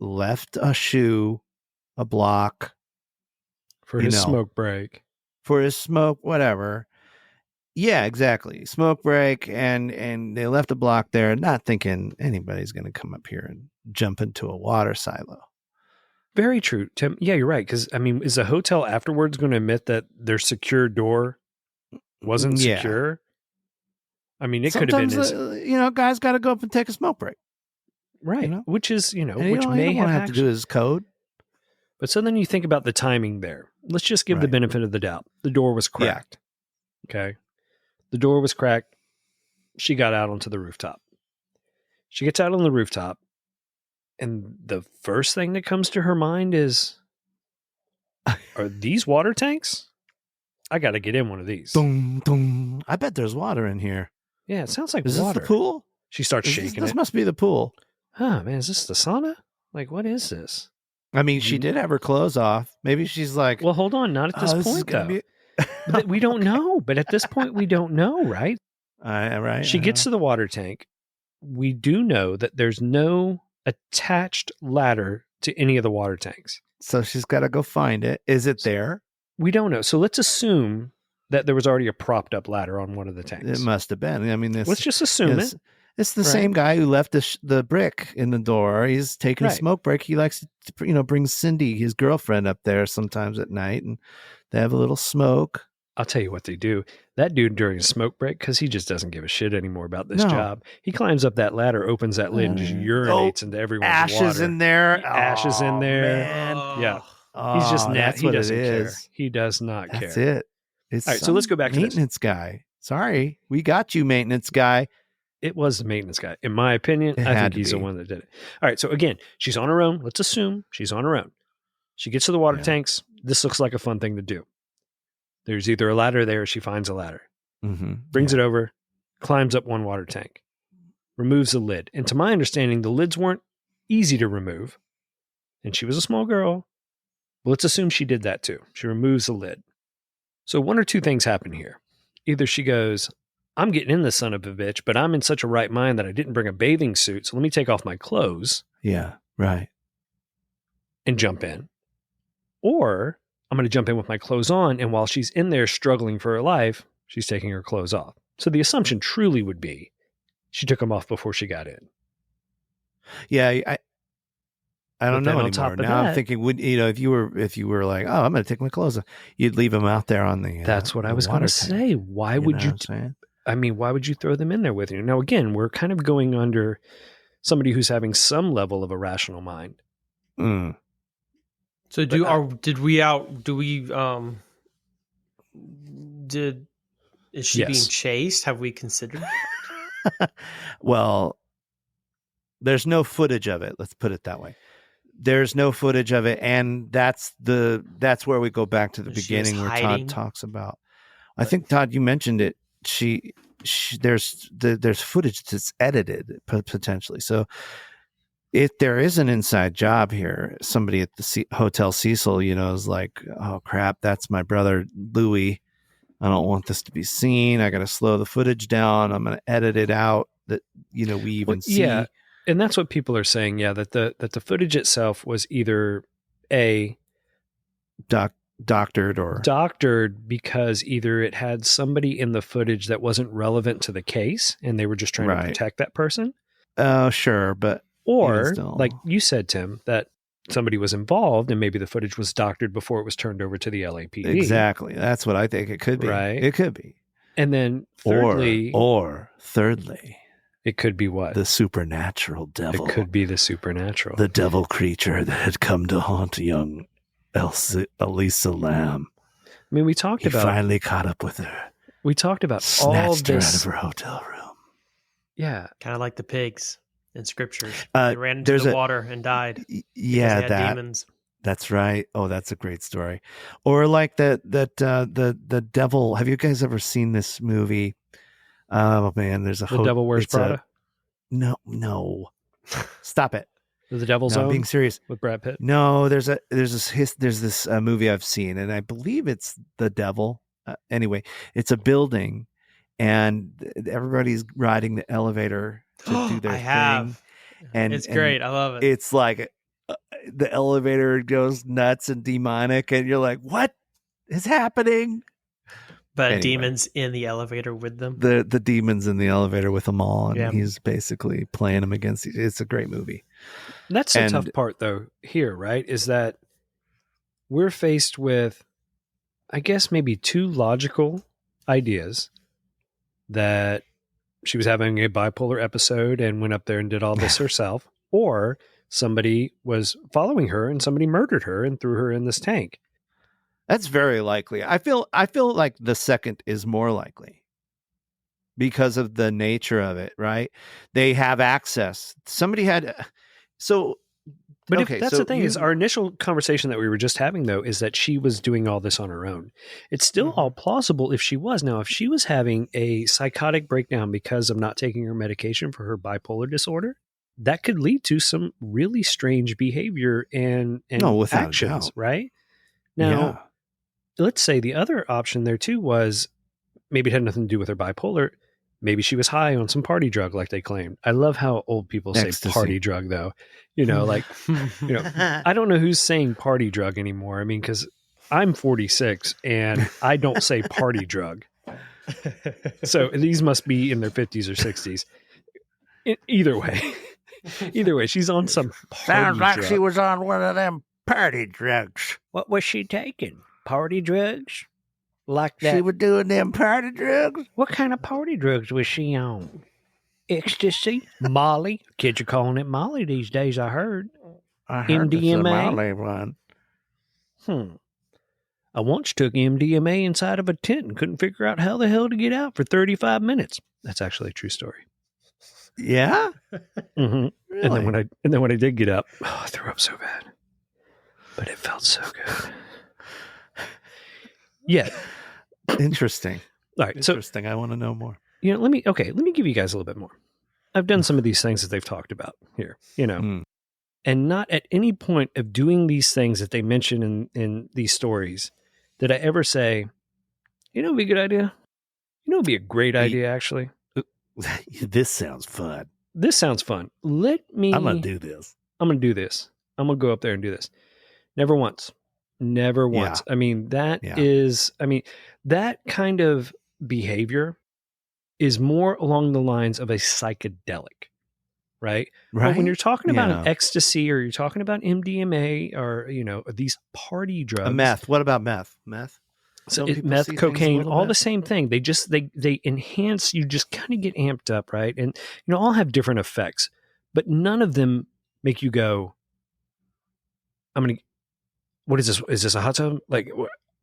left a shoe, a block for his smoke break, whatever. Yeah, exactly. Smoke break, and they left a block there, not thinking anybody's going to come up here and jump into a water silo. Very true, Tim. Yeah, you're right. Because, I mean, is the hotel afterwards going to admit that their secure door wasn't secure? I mean, it could have been guys got to go up and take a smoke break. Right. Which is, and which may have to do his code. But so then you think about the timing there. Let's just give the benefit of the doubt. The door was cracked. Yeah. Okay. The door was cracked. She got out onto the rooftop. She gets out on the rooftop. And the first thing that comes to her mind is, are these water tanks? I got to get in one of these. Dun, dun. I bet there's water in here. Yeah, it sounds like water. Is this the pool? She starts shaking it. This must be the pool. Huh, man, is this the sauna? Like, what is this? I mean, she did have her clothes off. Maybe she's like... Well, hold on. Not at this point, though. We don't know. But at this point, we don't know, right? Right. She gets to the water tank. We do know that there's no attached ladder to any of the water tanks. So she's got to go find it. Is it there? We don't know. So let's assume that there was already a propped up ladder on one of the tanks. It must have been. I mean, let's just assume it. It's the same guy who left the brick in the door. He's taking a smoke break. He likes to, bring Cindy, his girlfriend, up there sometimes at night, and they have a little smoke. I'll tell you what they do. That dude during a smoke break, because he just doesn't give a shit anymore about this job. He climbs up that ladder, opens that lid, and just urinates into everyone's ashes water. In there. Ashes in there. Man. Yeah. He's just nasty. He doesn't care. He does not care. That's it. It's all right, so let's go back to this. Maintenance guy. Sorry, we got you, maintenance guy. It was the maintenance guy. In my opinion, It I had think to he's the be. one that did it. All right. So again, she's on her own. Let's assume she's on her own. She gets to the water Yeah. tanks. This looks like a fun thing to do. There's either a ladder there or she finds a ladder. Mm-hmm. Brings it over, climbs up one water tank, removes the lid. And to my understanding, the lids weren't easy to remove. And she was a small girl. But let's assume she did that too. She removes the lid. So one or two things happen here. Either she goes, I'm getting in this son of a bitch, but I'm in such a right mind that I didn't bring a bathing suit. So let me take off my clothes Yeah, right. and jump in. Or I'm going to jump in with my clothes on. And while she's in there struggling for her life, she's taking her clothes off. So the assumption truly would be she took them off before she got in. Yeah, I don't then know on anymore. top of Now I'm that- thinking, would if you were like, oh, I'm going to take my clothes off, you'd leave them out there on the. That's what I the was going water to tank. say. Why would know you? what I'm saying? I mean, why would you throw them in there with you? Now, again, we're kind of going under somebody who's having some level of a rational mind. Mm. So is she Yes. being chased? Have we considered? Well, there's no footage of it. Let's put it that way. There's no footage of it, and that's where we go back to the She was beginning where hiding. Todd talks about. I think Todd, you mentioned it. There's footage that's edited potentially. So if there is an inside job here, somebody at the Hotel Cecil, is like, oh crap, that's my brother Louis. I don't want this to be seen. I got to slow the footage down. I'm going to edit it out. That we even see. Yeah, and that's what people are saying. Yeah, that the footage itself was either doctored because either it had somebody in the footage that wasn't relevant to the case, and they were just trying to Right. protect that person. Oh, sure, but Or, even still. like you said, Tim, that somebody was involved and maybe the footage was doctored before it was turned over to the LAPD. Exactly. That's what I think it could be. Right. It could be. And then thirdly, Or thirdly, it could be what? the supernatural devil. It could be the supernatural. The devil creature that had come to haunt young Elisa Lamb. I mean, we talked He about finally caught up with her. all Snatched her out of this. her hotel room. Yeah. Kind of like the pigs in scriptures. Uh, They ran into there's the a- water and died. because Yeah, they had demons. That's right. Oh, that's a great story. Or like the devil. Have you guys ever seen this movie? Oh man, there's a The Devil Wears Prada. No. Stop it. The Devil's No, I'm Own being serious. with Brad Pitt. No, there's this movie I've seen, and I believe it's the devil. Anyway, it's a building, and everybody's riding the elevator to do their I thing. have. And It's great. I love it. It's like the elevator goes nuts and demonic, and you're like, "What is happening?" But anyway. demons in the elevator with them. The demons in the elevator with them all, and Yeah. he's basically playing them against. It's a great movie. That's the And- tough part, though, here, right? Is that we're faced with, I guess, maybe two logical ideas that she was having a bipolar episode and went up there and did all this herself, or somebody was following her and somebody murdered her and threw her in this tank. That's very likely. I feel like the second is more likely because of the nature of it, right? They have access. Somebody had so But okay, if that's so the thing is our initial conversation that we were just having, though, is that she was doing all this on her own. It's still all plausible if she was. Now, if she was having a psychotic breakdown because of not taking her medication for her bipolar disorder, that could lead to some really strange behavior and No, without a actions, doubt. right? Now, let's say the other option there too was maybe it had nothing to do with her bipolar. Maybe she was high on some party drug, like they claimed. I love how old people say Ecstasy. party drug, though. Like, I don't know who's saying party drug anymore. I mean, because I'm 46 and I don't say party drug. So these must be in their 50s or 60s. Either way, she's on some party drug. was on one of them party drugs. What was she taking? Party drugs? Like that? She was doing them party drugs. What kind of party drugs was she on? Ecstasy? Molly? Kids are calling it Molly these days, I heard. I heard it's a MDMA? Molly one. I once took MDMA inside of a tent and couldn't figure out how the hell to get out for 35 minutes. That's actually a true story. Yeah. Mm-hmm. Really? And then when I did get up, I threw up so bad, but it felt so good. Yeah. Interesting. All right. So, Interesting. I want to know more. let me give you guys a little bit more. I've done some of these things that they've talked about here, Mm. and not at any point of doing these things that they mention in these stories did I ever say, it'd be a good idea. It'd be a great idea, actually. This sounds fun. This sounds fun. I'm going to do this. I'm going to do this. I'm going to go up there and do this. Never once. Never once. Yeah. I mean, that kind of behavior is more along the lines of a psychedelic, right? But when you're talking about an ecstasy or you're talking about MDMA or, these party drugs. Meth. What about meth? Meth? So meth, cocaine, all the same thing. They just, they enhance, you just kind of get amped up, right? And, all have different effects, but none of them make you go, what is this? Is this a hot tub? Like,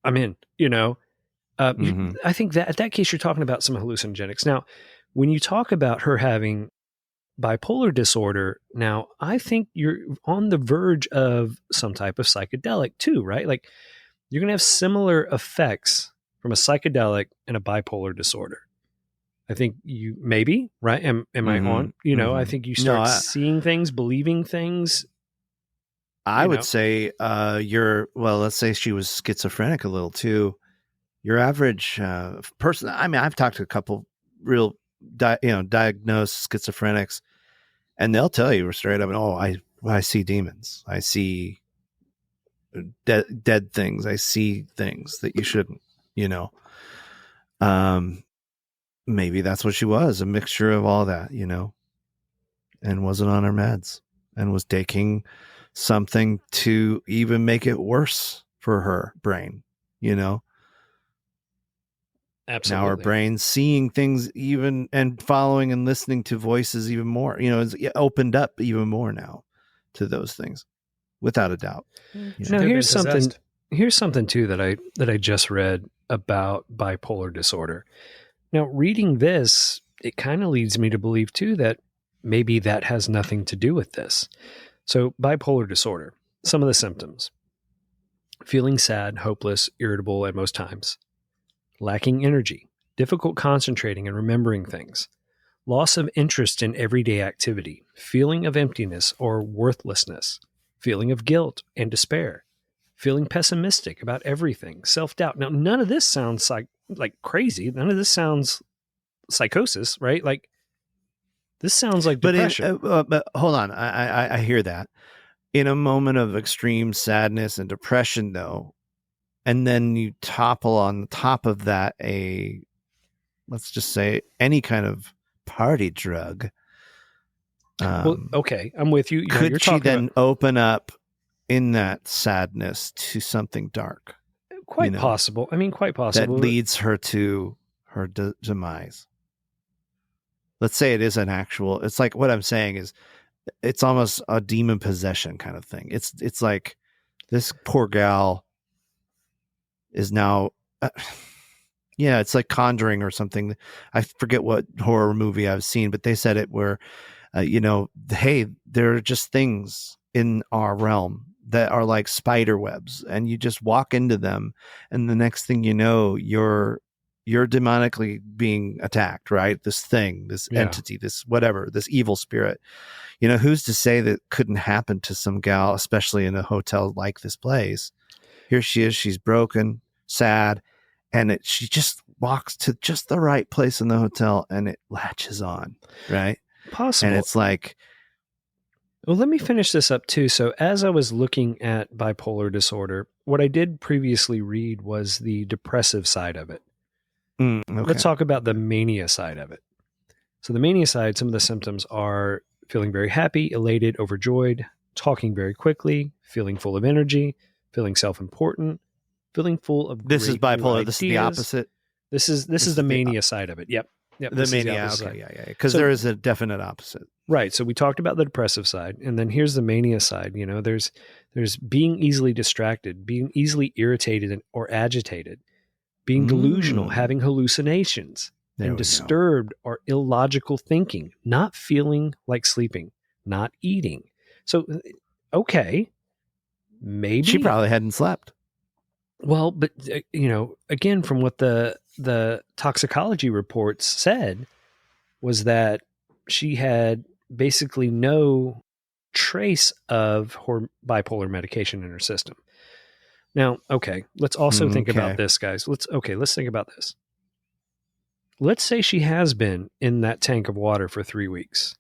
I'm in, I think that at that case, you're talking about some hallucinogenics. Now, when you talk about her having bipolar disorder, now I think you're on the verge of some type of psychedelic too, right? Like you're going to have similar effects from a psychedelic and a bipolar disorder. I think you maybe, right? Am I on? I think you start seeing things, believing things. I would say let's say she was schizophrenic a little too. Your average person, I mean, I've talked to a couple real, diagnosed schizophrenics, and they'll tell you straight up, I see demons. I see dead things. I see things that you shouldn't, maybe that's what she was, a mixture of all that, and wasn't on her meds and was taking something to even make it worse for her brain, Absolutely. Now our brain's seeing things even and following and listening to voices even more, it's opened up even more now to those things, without a doubt. Now here's something too that I just read about bipolar disorder. Now reading this, it kind of leads me to believe too that maybe that has nothing to do with this. So bipolar disorder, some of the symptoms: feeling sad, hopeless, irritable at most times, lacking energy, difficult concentrating and remembering things, loss of interest in everyday activity, feeling of emptiness or worthlessness, feeling of guilt and despair, feeling pessimistic about everything, self-doubt. Now, none of this sounds like crazy. None of this sounds psychosis, right? Like this sounds like depression. But hold on. I hear that. In a moment of extreme sadness and depression, though, and then you topple on top of that let's just say any kind of party drug. Okay, I'm with you. Could she then open up in that sadness to something dark? Quite possible. I mean, quite possible. That leads her to her demise. Let's say it is it's like what I'm saying is it's almost a demon possession kind of thing. It's like this poor gal is now, it's like Conjuring or something. I forget what horror movie I've seen, but they said it where, hey, there are just things in our realm that are like spider webs, and you just walk into them, and the next thing you know, you're demonically being attacked, right? This thing, this entity, this whatever, this evil spirit. Who's to say that couldn't happen to some gal, especially in a hotel like this place? Here she is, she's broken, sad, and she just walks to just the right place in the hotel, and it latches on, right? Possible. And it's like, well, let me finish this up too. So as I was looking at bipolar disorder, what I did previously read was the depressive side of it. okay. Let's talk about the mania side of it. So the mania side, some of the symptoms are feeling very happy, elated, overjoyed, talking very quickly, feeling full of energy, feeling self-important, feeling full of this is bipolar. This is the ideas. opposite. This is the mania side of it. Yep. The mania. Okay. Yeah. Because there is a definite opposite. Right. So we talked about the depressive side, and then here's the mania side. There's being easily distracted, being easily irritated or agitated, being delusional, having hallucinations, and disturbed or illogical thinking, not feeling like sleeping, not eating. So, okay, maybe She probably hadn't slept. Well, but again, from what the toxicology reports said, was that she had basically no trace of her bipolar medication in her system. Now, okay, let's also think about this, guys. Let's think about this. Let's say she has been in that tank of water for 3 weeks.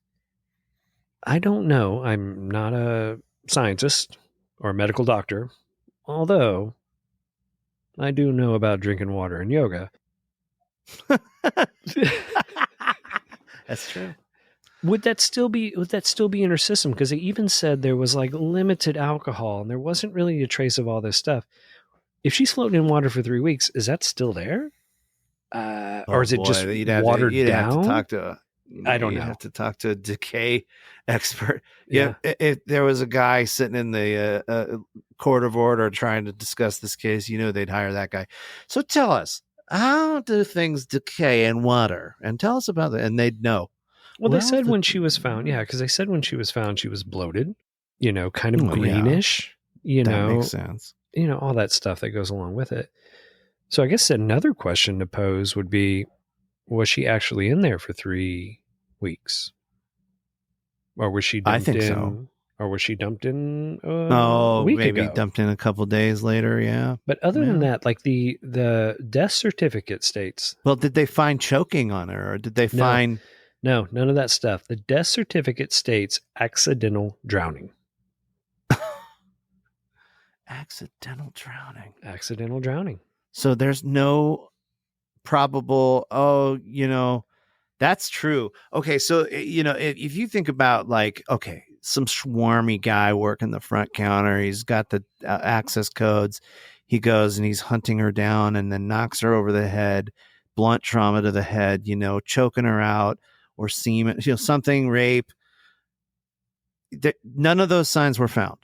I don't know. I'm not a scientist or a medical doctor, although I do know about drinking water and yoga. That's true. Would that still be in her system? Because they even said there was like limited alcohol and there wasn't really a trace of all this stuff. If she's floating in water for 3 weeks, is that still there? Or is it just watered down? Have to talk to, I don't know. You'd have to talk to a decay expert. Yeah. If there was a guy sitting in the court of order trying to discuss this case, they'd hire that guy. So tell us, how do things decay in water? And tell us about that. And they'd know. Well, they said when she was found, because they said when she was found, she was bloated, kind of greenish, that makes sense. All that stuff that goes along with it. So I guess another question to pose would be, was she actually in there for 3 weeks? Or was she dumped I think so. Or was she dumped in a week maybe ago? Dumped in a couple days later, yeah. But other than that, like the death certificate states. Well, did they find choking on her, or did they find... No, none of that stuff. The death certificate states accidental drowning. Accidental drowning. Accidental drowning. So there's no probable, that's true. Okay, so, if you think about some swarmy guy working the front counter, he's got the access codes, he goes and he's hunting her down and then knocks her over the head, blunt trauma to the head, choking her out, or semen, something, rape. None of those signs were found.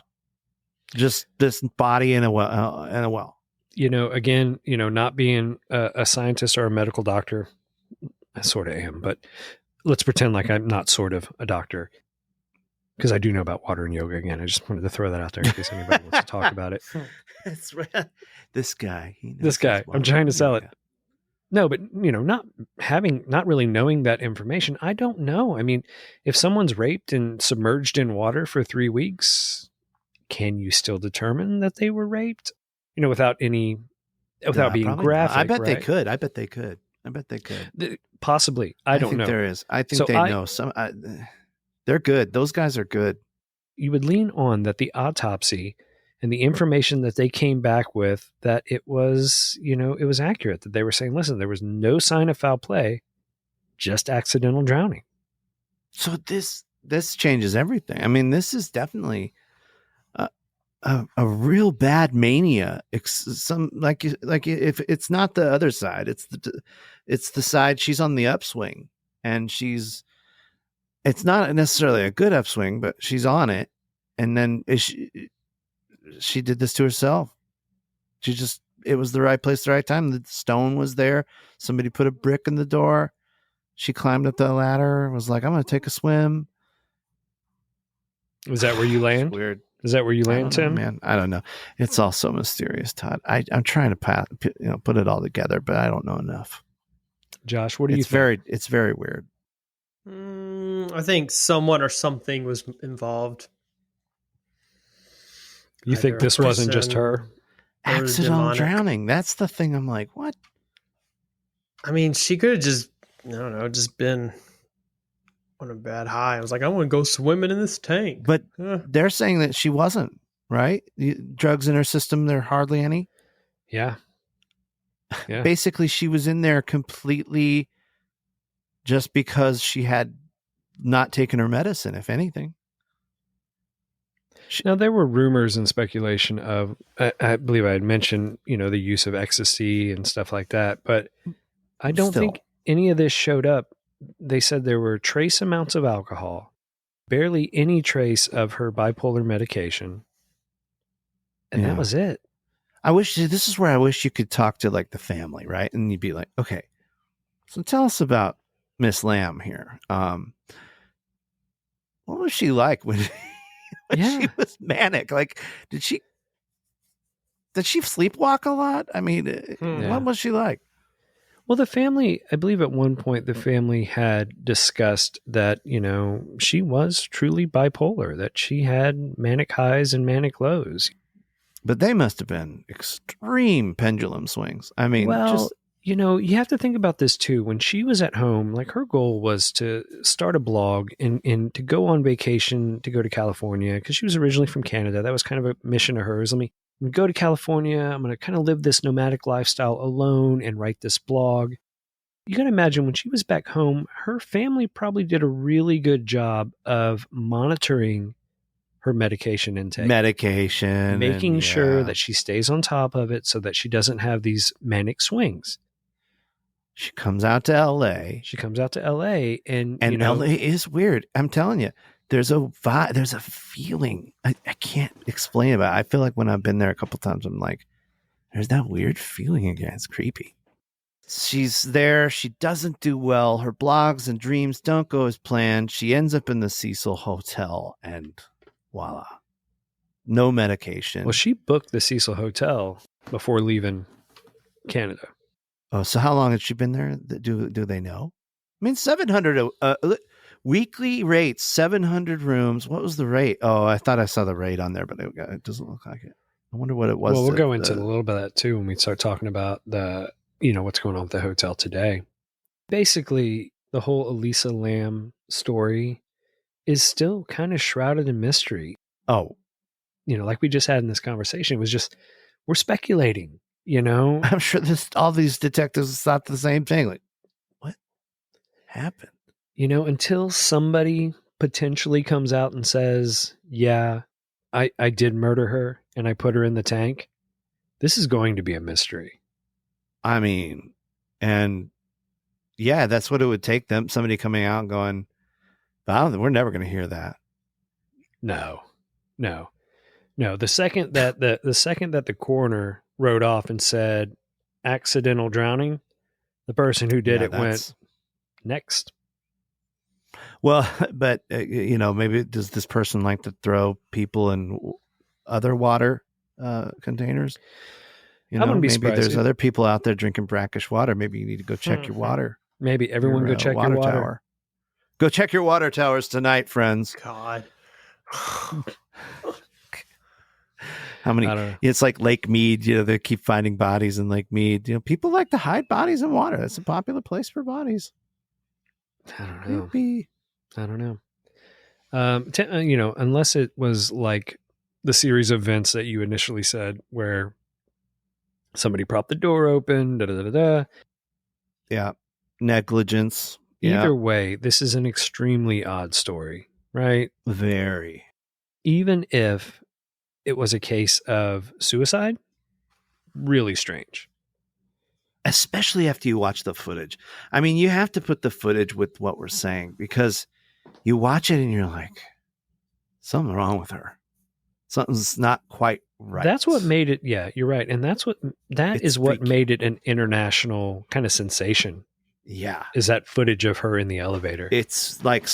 Just this body in a well. Again, not being a scientist or a medical doctor, I sort of am, but let's pretend like I'm not sort of a doctor, because I do know about water and yoga. Again, I just wanted to throw that out there in case anybody wants to talk about it. That's right. This guy. I'm trying to sell it. No, but not really knowing that information, I don't know. I mean, if someone's raped and submerged in water for 3 weeks, can you still determine that they were raped? Without being graphic. I bet they could. Possibly. I don't know. There is. I think they know some. They're good. Those guys are good. You would lean on that the autopsy and the information that they came back with, that it was, it was accurate, that they were saying, listen, there was no sign of foul play, just accidental drowning. So this changes everything. I mean, this is definitely a real bad mania. If it's not the other side, it's the side she's on the upswing, and it's not necessarily a good upswing, but she's on it. And then she did this to herself. It was the right place, the right time. The stone was there. Somebody put a brick in the door. She climbed up the ladder, was like, I'm going to take a swim. Is that where you land? Weird. Is that where you land, Tim? Man, I don't know. It's all so mysterious, Todd. I'm trying to put it all together, but I don't know enough. Josh, what do you think? It's very weird. I think someone or something was involved. You think this wasn't just her? Accidental drowning. That's the thing. I'm like, what? I mean, she could have just, I don't know, just been on a bad high. I was like, I want to go swimming in this tank. But they're saying that she wasn't, right? Drugs in her system, there are hardly any. Yeah. Basically, she was in there completely just because she had not taken her medicine, if anything. Now, there were rumors and speculation of, I believe I had mentioned, the use of ecstasy and stuff like that, but I don't think any of this showed up. They said there were trace amounts of alcohol, barely any trace of her bipolar medication, and that was it. This is where I wish you could talk to like the family, right? And you'd be like, okay, So tell us about Miss Lamb here. What was she like when she was manic? Like, did she sleepwalk a lot? I mean, what was she like? Well, the family, I believe at one point the family had discussed that, she was truly bipolar, that she had manic highs and manic lows. But they must have been extreme pendulum swings. I mean, you have to think about this too. When she was at home, like her goal was to start a blog and to go on vacation, to go to California, because she was originally from Canada. That was kind of a mission of hers. Let me go to California. I'm going to kind of live this nomadic lifestyle alone and write this blog. You got to imagine when she was back home, her family probably did a really good job of monitoring her medication intake. Making sure that she stays on top of it so that she doesn't have these manic swings. She comes out to LA. And LA is weird. I'm telling you, there's a vibe, there's a feeling. I can't explain it, but I feel like when I've been there a couple times, I'm like, there's that weird feeling again. It's creepy. She's there. She doesn't do well. Her blogs and dreams don't go as planned. She ends up in the Cecil Hotel and voila. No medication. Well, she booked the Cecil Hotel before leaving Canada. Oh, so how long had she been there? Do they know? I mean, 700 weekly rates, 700 rooms. What was the rate? Oh, I thought I saw the rate on there, but it doesn't look like it. I wonder what it was. Well, we'll go into a little bit of that too when we start talking about what's going on with the hotel today. Basically, the whole Elisa Lamb story is still kind of shrouded in mystery. Oh, like we just had in this conversation, it was just, we're speculating, I'm sure all these detectives thought the same thing. Like, what happened? Until somebody potentially comes out and says, yeah, I did murder her and I put her in the tank. This is going to be a mystery. I mean, and yeah, that's what it would take them. Somebody coming out and going, we're never going to hear that. No. The second that the coroner wrote off and said accidental drowning, the person who did it went next. Well, but maybe does this person like to throw people in other water containers? I wouldn't be maybe surprised. There's other people out there drinking brackish water. Maybe you need to go check your water. Maybe everyone go check your water tower. Go check your water towers tonight, friends. God. How many? It's like Lake Mead. They keep finding bodies in Lake Mead. People like to hide bodies in water. That's a popular place for bodies. I don't know. Unless it was like the series of events that you initially said, where somebody propped the door open. Yeah, negligence. Either way, this is an extremely odd story, right? Very. Even if it was a case of suicide, really strange. Especially after you watch the footage. I mean, you have to put the footage with what we're saying, because you watch it and you're like, something's wrong with her. Something's not quite right. That's what made it. Yeah, you're right. And that is what made it an international kind of sensation. Yeah. Is that footage of her in the elevator. It's like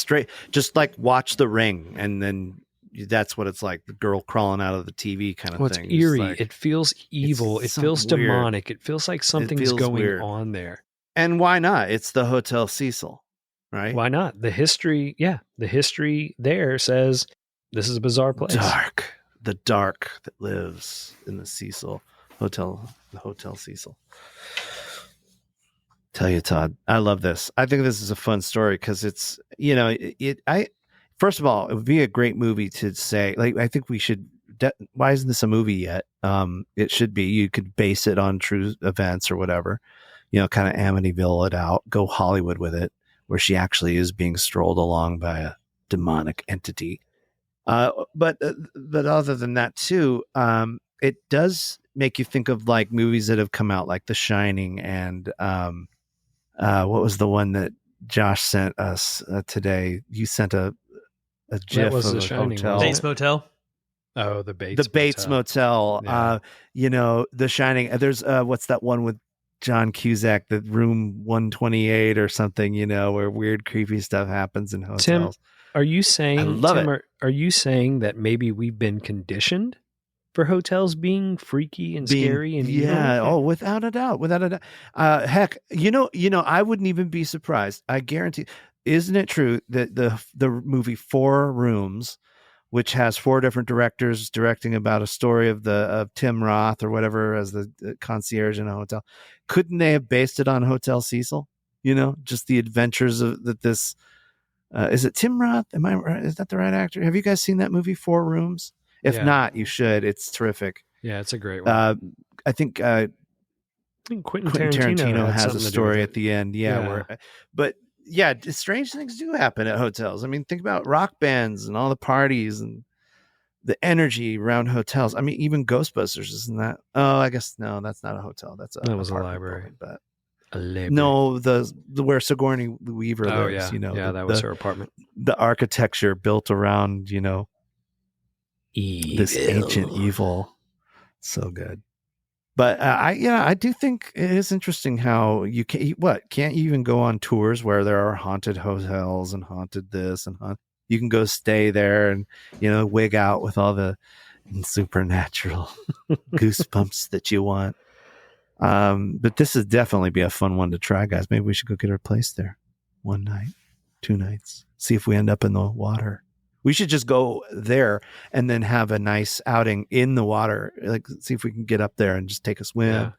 just like watch The Ring, and then that's what it's like, the girl crawling out of the TV kind of thing. It's eerie. It feels evil. It feels demonic. It feels like something's going on there. And why not? It's the Hotel Cecil, right? Why not? The history there says this is a bizarre place. The dark that lives in the Cecil Hotel, the Hotel Cecil. Tell you, Todd, I love this. I think this is a fun story because it's, first of all, it would be a great movie to say, like, I think we should, why isn't this a movie yet? It should be. You could base it on true events or whatever, kind of Amityville it out, go Hollywood with it, where she actually is being strolled along by a demonic entity. But other than that too, it does make you think of like movies that have come out, like The Shining, and what was the one that Josh sent us today? You sent a GIF of a hotel. Bates Motel. Oh, the Bates Motel. Yeah. The Shining. There's what's that one with John Cusack, the room 128 or something, where weird, creepy stuff happens in hotels. Tim, are you saying? I love it. Are you saying that maybe we've been conditioned for hotels being freaky and scary and evil? Oh, without a doubt. Heck, I wouldn't even be surprised. I guarantee. Isn't it true that the movie Four Rooms, which has 4 different directors directing about a story of Tim Roth or whatever as the concierge in a hotel, couldn't they have based it on Hotel Cecil? Just the adventures of this. Is it Tim Roth? Am I right? Is that the right actor? Have you guys seen that movie Four Rooms? If not, you should. It's terrific. Yeah, it's a great one. I think Quentin Tarantino has a story at the end. But strange things do happen at hotels. I mean, think about rock bands and all the parties and the energy around hotels. I mean, even Ghostbusters, isn't that? Oh, I guess no, that's not a hotel. That was a library. Building, but a library. No, the where Sigourney Weaver lives. That was her apartment. The architecture built around evil. This ancient evil. So good. But I do think it is interesting how you can't you even go on tours where there are haunted hotels and haunted this and you can go stay there and wig out with all the supernatural goosebumps that you want. But this would definitely be a fun one to try, guys. Maybe we should go get our place there 1 night, 2 nights, see if we end up in the water. We should just go there and then have a nice outing in the water. Like, see if we can get up there and just take a swim. Yeah.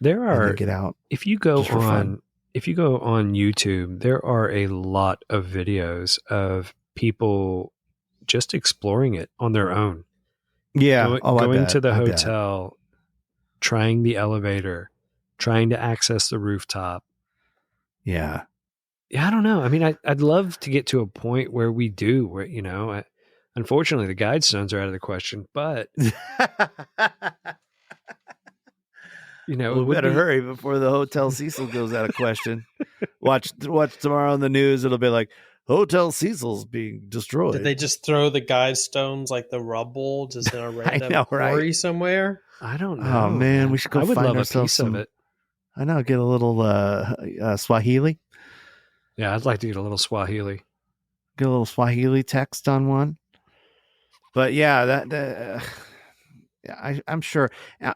There are, and then get out. If you go on YouTube, there are a lot of videos of people just exploring it on their own. Yeah. Going to the hotel, trying the elevator, trying to access the rooftop. Yeah. Yeah, I don't know. I mean, I'd love to get to a point where we do, where, unfortunately the guidestones are out of the question, but we better hurry before the Hotel Cecil goes out of question. Watch tomorrow on the news. It'll be like Hotel Cecil's being destroyed. Did they just throw the guidestones like the rubble just in a random quarry somewhere? I don't know. Oh man, we should go. I would find love ourselves a piece of it. I know. Get a little Swahili. Yeah, I'd like to get a little Swahili. Get a little Swahili text on one. But yeah, I'm sure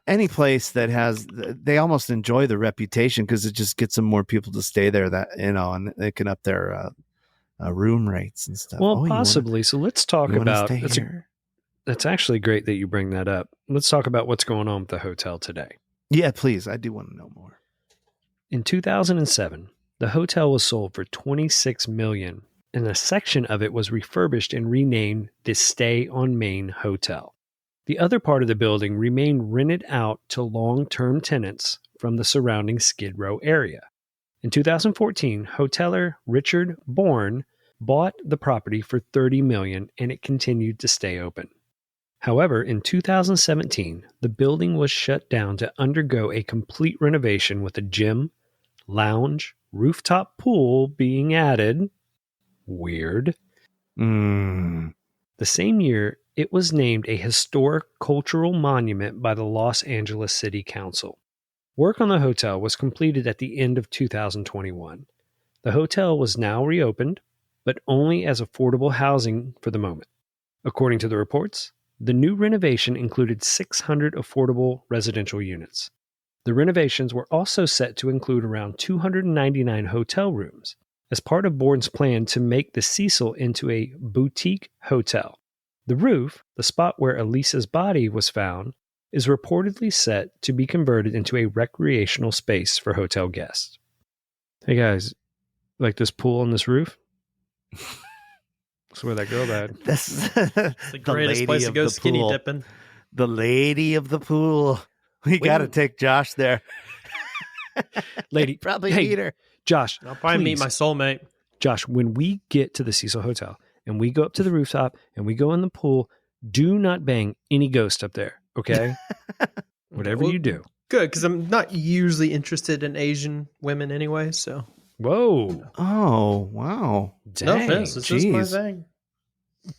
any place that has, they almost enjoy the reputation because it just gets some more people to stay there. And they can up their room rates and stuff. Well, possibly. So let's talk about. That's actually great that you bring that up. Let's talk about what's going on with the hotel today. Yeah, please. I do want to know more. In 2007. The hotel was sold for $26 million, and a section of it was refurbished and renamed the Stay on Main Hotel. The other part of the building remained rented out to long-term tenants from the surrounding Skid Row area. In 2014, hoteler Richard Bourne bought the property for $30 million, and it continued to stay open. However, in 2017, the building was shut down to undergo a complete renovation with a gym, lounge, rooftop pool being added. Weird. The same year, it was named a historic cultural monument by the Los Angeles City Council. Work on the hotel was completed at the end of 2021. The hotel was now reopened, but only as affordable housing for the moment. According to the reports, the new renovation included 600 affordable residential units. The renovations were also set to include around 299 hotel rooms, as part of Bourne's plan to make the Cecil into a boutique hotel. The roof, the spot where Elisa's body was found, is reportedly set to be converted into a recreational space for hotel guests. Hey guys, like this pool on this roof? That's where that girl died. That's the greatest place to go skinny dipping. The lady of the pool. We got to take Josh there. Lady, probably meet her. Josh, I'll probably meet my soulmate. Josh, when we get to the Cecil Hotel and we go up to the rooftop and we go in the pool, do not bang any ghost up there, okay? Whatever you do. Good, because I'm not usually interested in Asian women anyway, so. Whoa. Oh, wow. Dang. No offense, it's just my thing.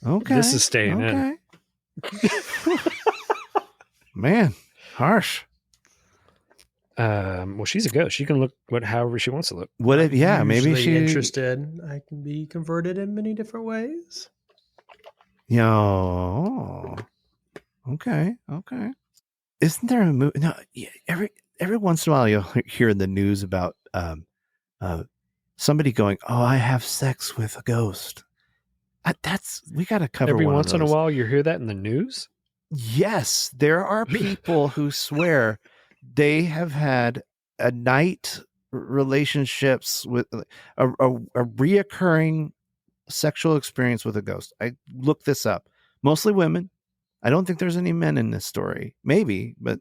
Okay. This is staying in. Man. Harsh. Well, she's a ghost. She can look however she wants to look. What if? Yeah, maybe Usually she. interested. I can be converted in many different ways. Yo. Okay. Isn't there a movie? No. Yeah, every once in a while you'll hear in the news about somebody going, "Oh, I have sex with a ghost." We got to cover Every one once of in a those. while, you hear that in the news. Yes, there are people who swear they have had a night relationships with a reoccurring sexual experience with a ghost. I looked this up. Mostly women. I don't think there's any men in this story. Maybe, but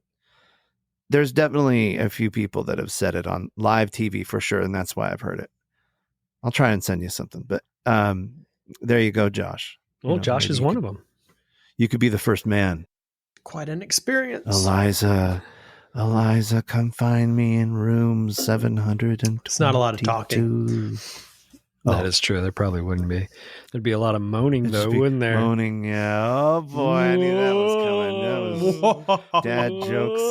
there's definitely a few people that have said it on live TV for sure, and that's why I've heard it. I'll try and send you something, but there you go, Josh. Well, Josh is one of them. You could be the first man. Quite an experience. Eliza, come find me in room 722. It's not a lot of talking. That is true. There probably wouldn't be. There'd be a lot of moaning, though, wouldn't there? Moaning, yeah. Oh, boy. I knew that was coming. That was dad jokes.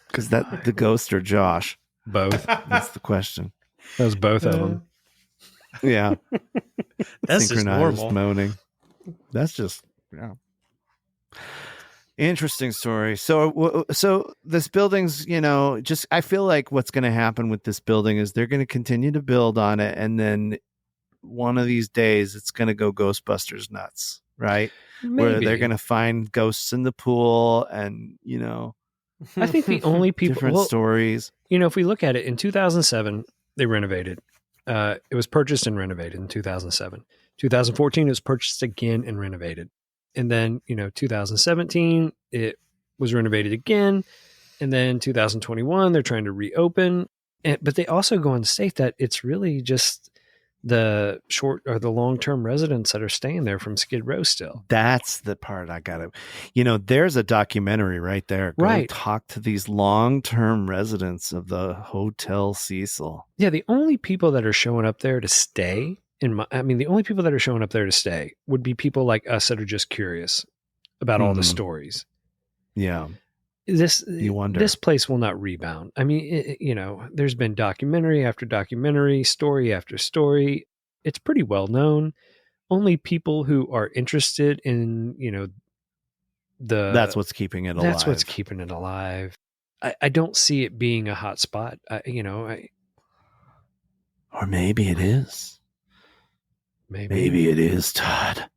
Because the ghost or Josh? Both. That's the question. That was both of them. Yeah. That's just normal. Moaning. That's just, yeah. Interesting story. So this building's, just, I feel like what's going to happen with this building is they're going to continue to build on it. And then one of these days it's going to go Ghostbusters nuts, right? Maybe. Where they're going to find ghosts in the pool and, I think the only people, different stories. If we look at it, in 2007, they renovated. It was purchased and renovated in 2007. 2014, it was purchased again and renovated. And then, 2017, it was renovated again. And then 2021, they're trying to reopen. But they also go on to state that it's really just the short or the long-term residents that are staying there from Skid Row still. That's the part I got to, there's a documentary right there. Go right. Talk to these long-term residents of the Hotel Cecil. Yeah. The only people that are showing up there to stay the only people that are showing up there to stay would be people like us that are just curious about all the stories. Yeah. You wonder. This place will not rebound. I mean, there's been documentary after documentary, story after story. It's pretty well known. Only people who are interested in, that's what's keeping it alive. That's what's keeping it alive. I don't see it being a hot spot. Or maybe it is. Maybe it is, Todd.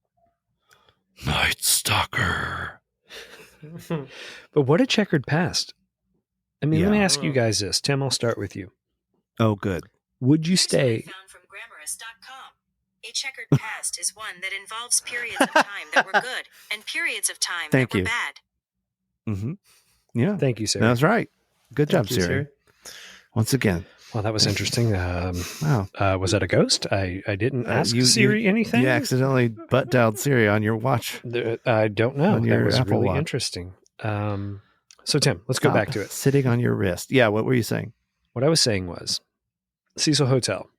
Night Stalker. But what a checkered past. I mean, Yeah. Let me ask you guys this. Tim, I'll start with you. Oh, good. Would you stay? Found from Grammarist.com. A checkered past is one that involves periods of time that were good and periods of time that were bad. Mm-hmm. Yeah. Thank you, Sarah. That's right. Good job, Siri. Once again. Well, that was interesting. Wow. Was that a ghost? I didn't ask Siri anything. You accidentally butt dialed Siri on your watch. I don't know. On that your was Apple really Watch. interesting. So, Tim, let's go back to it. Sitting on your wrist. Yeah, what were you saying? What I was saying was, Cecil Hotel.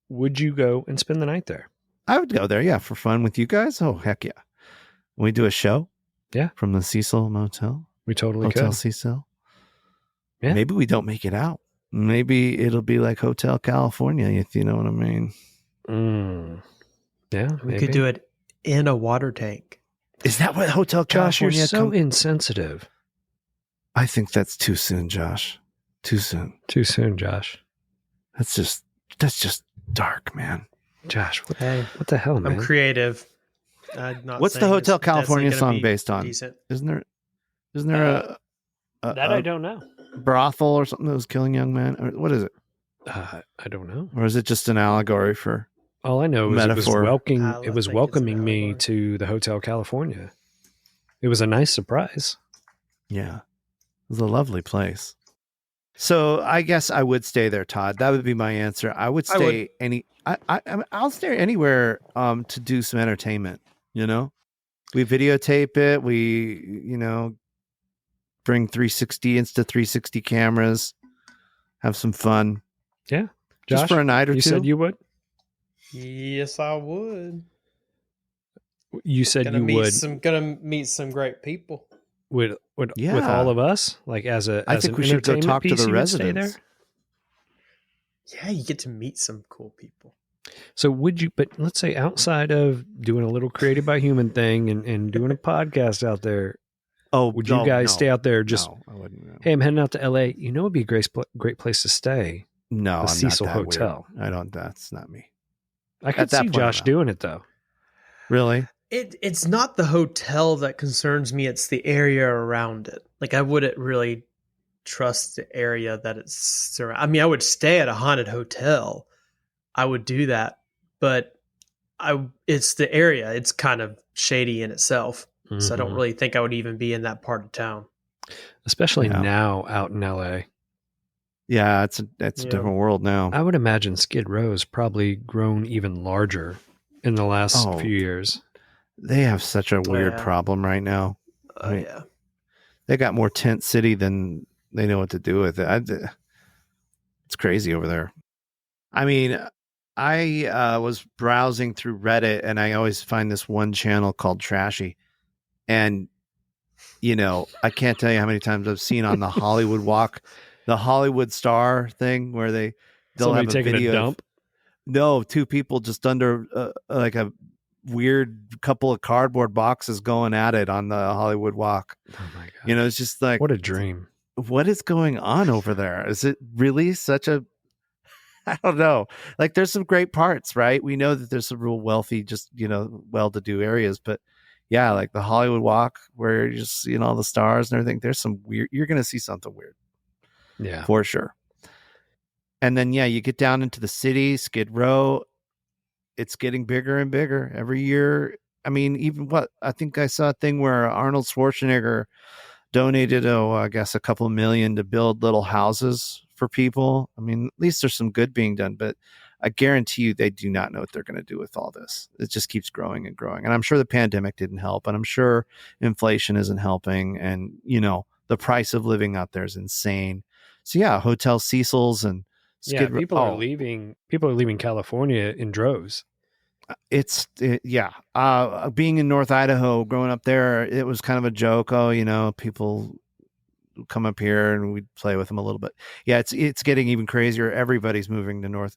Would you go and spend the night there? I would go there, yeah, for fun with you guys. Oh, heck yeah. We do a show? Yeah. From the Cecil Motel? We totally Hotel could. Cecil? Yeah. Maybe we don't make it out. Maybe it'll be like Hotel California, if you know what I mean. Yeah, we could do it in a water tank. Is that what Hotel Josh, California? You're so insensitive. I think that's too soon, Josh. Too soon. Too soon, Josh. That's just dark, man. Josh, what the hell, man? I'm creative. What's the Hotel California song based on? Decent. Isn't there a that I don't know. Brothel or something that was killing young men? Or what is it? I don't know. Or is it just an allegory for? All I know is metaphor? it was welcoming me to the Hotel California. It was a nice surprise. Yeah, it was a lovely place. So I guess I would stay there, Todd. That would be my answer. I would stay I'll stay anywhere to do some entertainment. We videotape it. We bring 360 Insta360 cameras, have some fun. Yeah, Josh, just for a night or two. You said you would. Yes, I would. You said Gonna you meet some great people. would with Yeah. all of us, like as I an think we should go entertainment talk to piece, the you would stay residents. there? Yeah, you get to meet some cool people. So would you? But let's say outside of doing a little created by human thing and doing a podcast out there, Oh, would you guys stay out there? Just no, I wouldn't. No, hey, I'm heading out to L.A. You know, it'd be a great place to stay. no the I'm Cecil not that Hotel. Weird. I don't. That's not me. I could At that see point, Josh no. doing it though. Really? It's not the hotel that concerns me. It's the area around it. Like I wouldn't really trust the area that it's surrounded. I mean, I would stay at a haunted hotel. I would do that, but it's the area. It's kind of shady in itself. So I don't Mhm. really think I would even be in that part of town. Especially Yeah. now out in L.A. Yeah, it's a Yeah. different world now. I would imagine Skid Row's probably grown even larger in the last Oh. few years. They have such a weird yeah. problem right now. I mean, Yeah. They got more tent city than they know what to do with it. It's crazy over there. I mean, I was browsing through Reddit, and I always find this one channel called Trashy. And, I can't tell you how many times I've seen on the Hollywood Walk, the Hollywood Star thing, where they'll Somebody have a taking video a of- dump. No, two people just under like a weird couple of cardboard boxes going at it on the Hollywood Walk. Oh my god! It's just like, What a dream. what is going on over there? Is it really such a, I don't know. Like there's some great parts, right? We know that there's some real wealthy, just, well-to-do areas, but yeah, like the Hollywood Walk where you're just seeing all the stars and everything. There's some weird, you're going to see something weird Yeah. for sure. And then, yeah, you get down into the city, Skid Row. It's getting bigger and bigger every year. I mean, I think I saw a thing where Arnold Schwarzenegger donated, I guess a couple million to build little houses for people. I mean, at least there's some good being done, but I guarantee you they do not know what they're going to do with all this. It just keeps growing and growing. And I'm sure the pandemic didn't help, and I'm sure inflation isn't helping. And, the price of living out there is insane. So yeah, Hotel Cecil's and Skid Row. People are leaving California in droves. Being in North Idaho, growing up there, it was kind of a joke. Oh, people come up here and we'd play with them a little bit. Yeah, it's getting even crazier. Everybody's moving to North.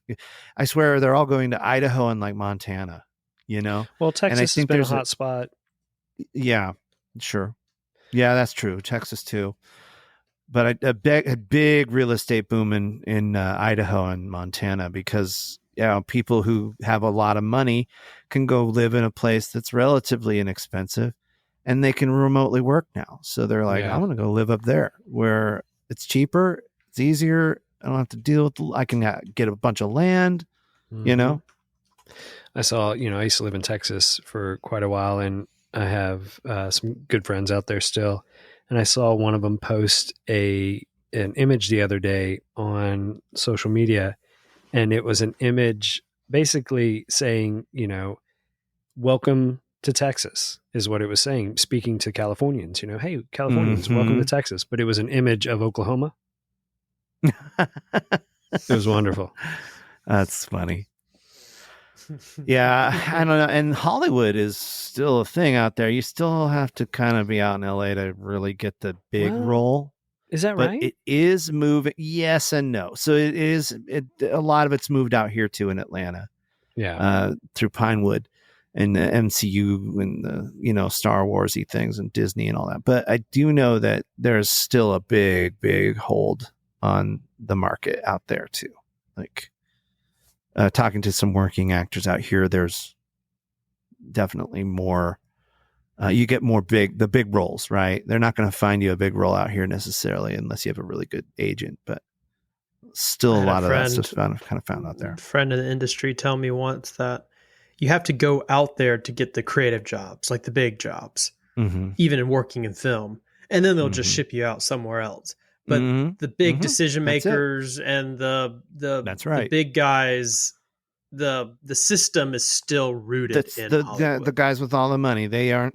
I swear they're all going to Idaho and like Montana. Well, Texas has think been a there's hot spot. Yeah, sure. Yeah, that's true. Texas too. But a big real estate boom in Idaho and Montana because people who have a lot of money can go live in a place that's relatively inexpensive, and they can remotely work now. So they're like, Yeah. I want to go live up there where it's cheaper, it's easier. I don't have to deal with. I can get a bunch of land. Mhm. I saw, I used to live in Texas for quite a while, and I have some good friends out there still. And I saw one of them post an image the other day on social media, and it was an image basically saying, welcome to Texas is what it was saying, speaking to Californians, hey, Californians, welcome to Texas. But it was an image of Oklahoma. It was wonderful. That's funny. Yeah, I don't know. And Hollywood is still a thing out there. You still have to kind of be out in LA to really get the big role. Is that But right? it is moving. Yes and no. So it is. A lot of it's moved out here too in Atlanta. Yeah. Through Pinewood and the MCU and the Star Warsy things and Disney and all that. But I do know that there's still a big hold on the market out there too. Like. Talking to some working actors out here, there's definitely more. You get the big roles, right? They're not going to find you a big role out here necessarily unless you have a really good agent. But still, a lot of that stuff's kind of found out there. Friend in the industry tell me once that you have to go out there to get the creative jobs, like the big jobs, even in working in film, and then they'll just ship you out somewhere else. But the big decision makers and that's right. the big guys, the system is still rooted in Hollywood. The guys with all the money, they aren't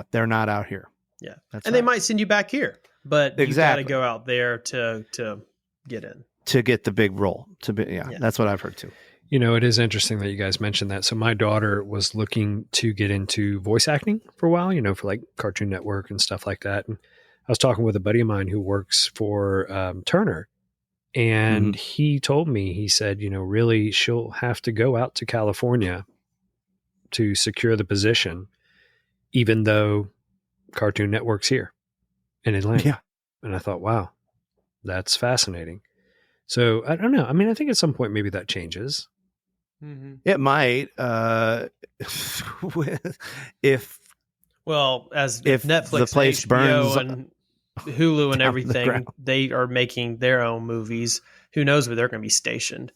they're not out here. Yeah, that's and right. they might send you back here, but you got Exactly. to go out there to get in. To get the big role. That's what I've heard too. It is interesting that you guys mentioned that. So my daughter was looking to get into voice acting for a while, for like Cartoon Network and stuff like that. And I was talking with a buddy of mine who works for Turner, and he told me, he said, really she'll have to go out to California to secure the position, even though Cartoon Network's here in Atlanta. Yeah. And I thought, wow, that's fascinating. So I don't know. I mean, I think at some point maybe that changes. Mm-hmm. It might. If Netflix, the place HBO, burns and Hulu and the everything, ground. they are making their own movies. Who knows where they're going to be stationed?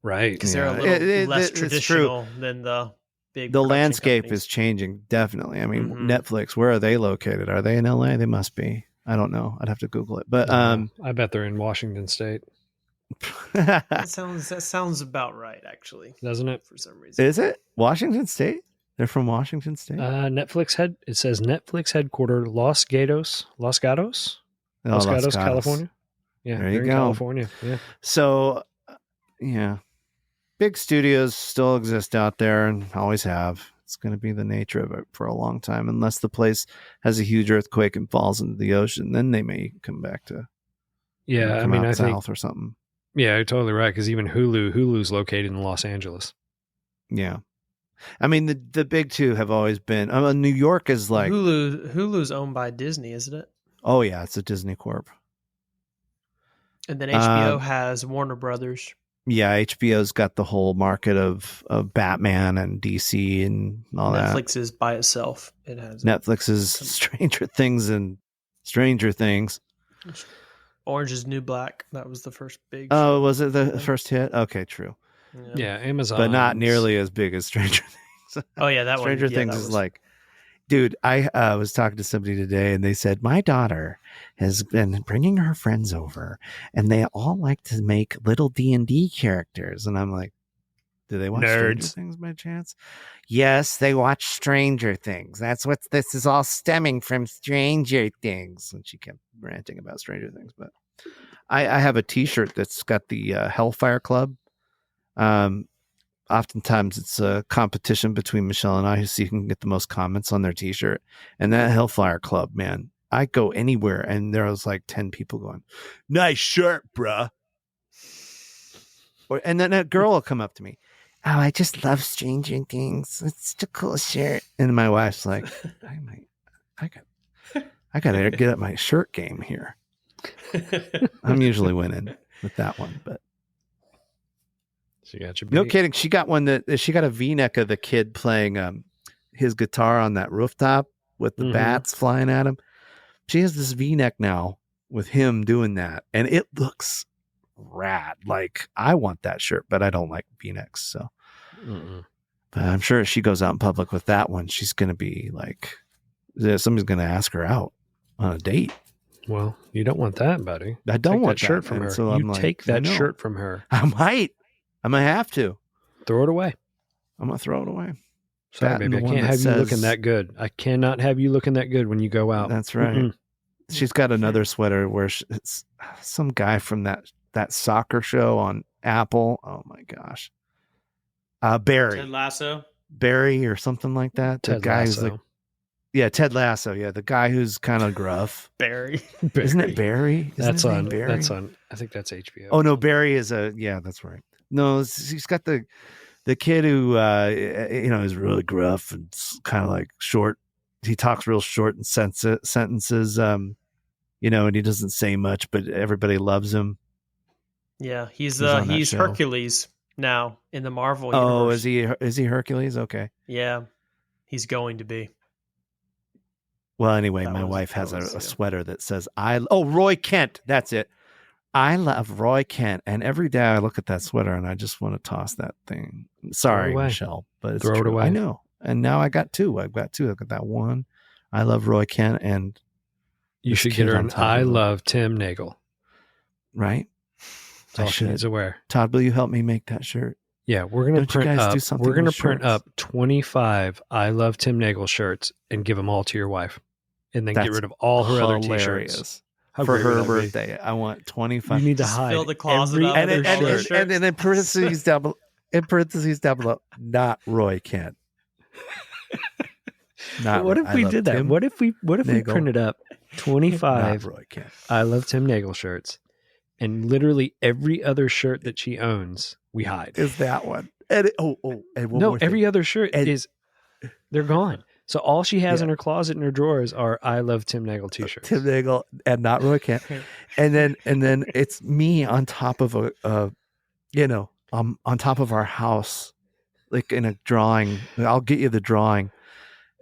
Right. Because they're a little less it's traditional than the big. The production landscape companies. is changing, definitely. I mean, Mhm. Netflix, where are they located? Are they in LA? They must be. I don't know. I'd have to Google it. But I bet they're in Washington State, That sounds about right, actually. doesn't it? For some reason, is it Washington State? They're from Washington State. It says Netflix headquarter Los Gatos, California. Yeah, There you they're in go. California. Yeah. So, yeah, big studios still exist out there and always have. It's going to be the nature of it for a long time, unless the place has a huge earthquake and falls into the ocean. Then they may come back to Yeah. come I mean, out I think, south or something. yeah, you're totally right. Because even Hulu's located in Los Angeles. Yeah, I mean the big two have always been. New York is like Hulu's owned by Disney, isn't it? Oh yeah, it's a Disney Corp. And then HBO has Warner Brothers. Yeah, HBO's got the whole market of Batman and DC and all that. Netflix is by itself. It has Netflix is Stranger Things and Stranger Things. Orange is New Black. That was the first big. Oh, show. was it the first hit? Okay, true. Yeah, Amazon, But not nearly as big as Stranger Things. Oh yeah, that Stranger one. Things is like, dude. I was talking to somebody today, and they said my daughter has been bringing her friends over, and they all like to make little D&D characters. And I'm like, do they watch Stranger Things by chance? Yes, they watch Stranger Things. That's what this is all stemming from, Stranger Things. And she kept ranting about Stranger Things. But I have a T-shirt that's got the Hellfire Club. Oftentimes it's a competition between Michelle and I who see who can get the most comments on their T-shirt. And that Hellfire Club, man, I go anywhere and there was like 10 people going, "Nice shirt, bruh." And then a girl will come up to me, "Oh, I just love Stranger Things. It's such a cool shirt." And my wife's like, I got to get up my shirt game here. I'm usually winning with that one, but. She got you. No kidding. She got a V-neck of the kid playing his guitar on that rooftop with the bats flying at him. She has this V-neck now with him doing that, and it looks rad. Like, I want that shirt, but I don't like V-necks. So, but I'm sure if she goes out in public with that one, she's going to be like, somebody's going to ask her out on a date. Well, you don't want that, buddy. I don't want that shirt from her. So you take that shirt from her. I might. I might have to. Throw it away. I'm going to throw it away. Sorry, baby. I can't have you looking that good. I cannot have you looking that good when you go out. That's right. She's got another sweater where it's some guy from that soccer show on Apple. Oh, my gosh. Barry. Ted Lasso? Barry or something like that. Ted the guy Lasso. who's like, yeah, Ted Lasso. Yeah, the guy who's kind of gruff. Barry. Isn't it Barry? That's on. That's on. I think that's HBO. Oh, no, Barry is yeah, that's right. No, he's got the kid who is really gruff and kind of like short. He talks real short and sentences. And he doesn't say much, but everybody loves him. Yeah, he's on that show. Hercules now in the Marvel universe. Oh, is he Hercules? Okay. Yeah, he's going to be. Well, anyway, my wife has a sweater that says Roy Kent. That's it. I love Roy Kent, and every day I look at that sweater and I just want to toss that thing. Sorry, Michelle, but it's Throw true. it away. I know. And now I got two. I've got that one. I love Roy Kent, and you should get her an I love Tim Nagle. Right? That's all she needs to wear. Todd, will you help me make that shirt? Yeah, we're gonna print up 25 I love Tim Nagle shirts and give them all to your wife, and then get rid of all her other t-shirts. How for great would her that be? birthday. I want 25. You need to Just hide fill the closet every up other with all those shirt. shirts. and in parentheses down below, not Roy Kent. Not What Roy. if I we love did that? Tim What if we Nagle. printed up Not 25 Roy Kent. I Love Tim Nagle shirts, and literally every other shirt that she owns, we hide. Is that one? And and one No, more thing. every other shirt And- is they're gone. So all she has Yeah. in her closet and her drawers are I Love Tim Nagle t-shirts. Tim Nagle and not Roy Kent. And then it's me on top of on top of our house, like in a drawing. I'll get you the drawing,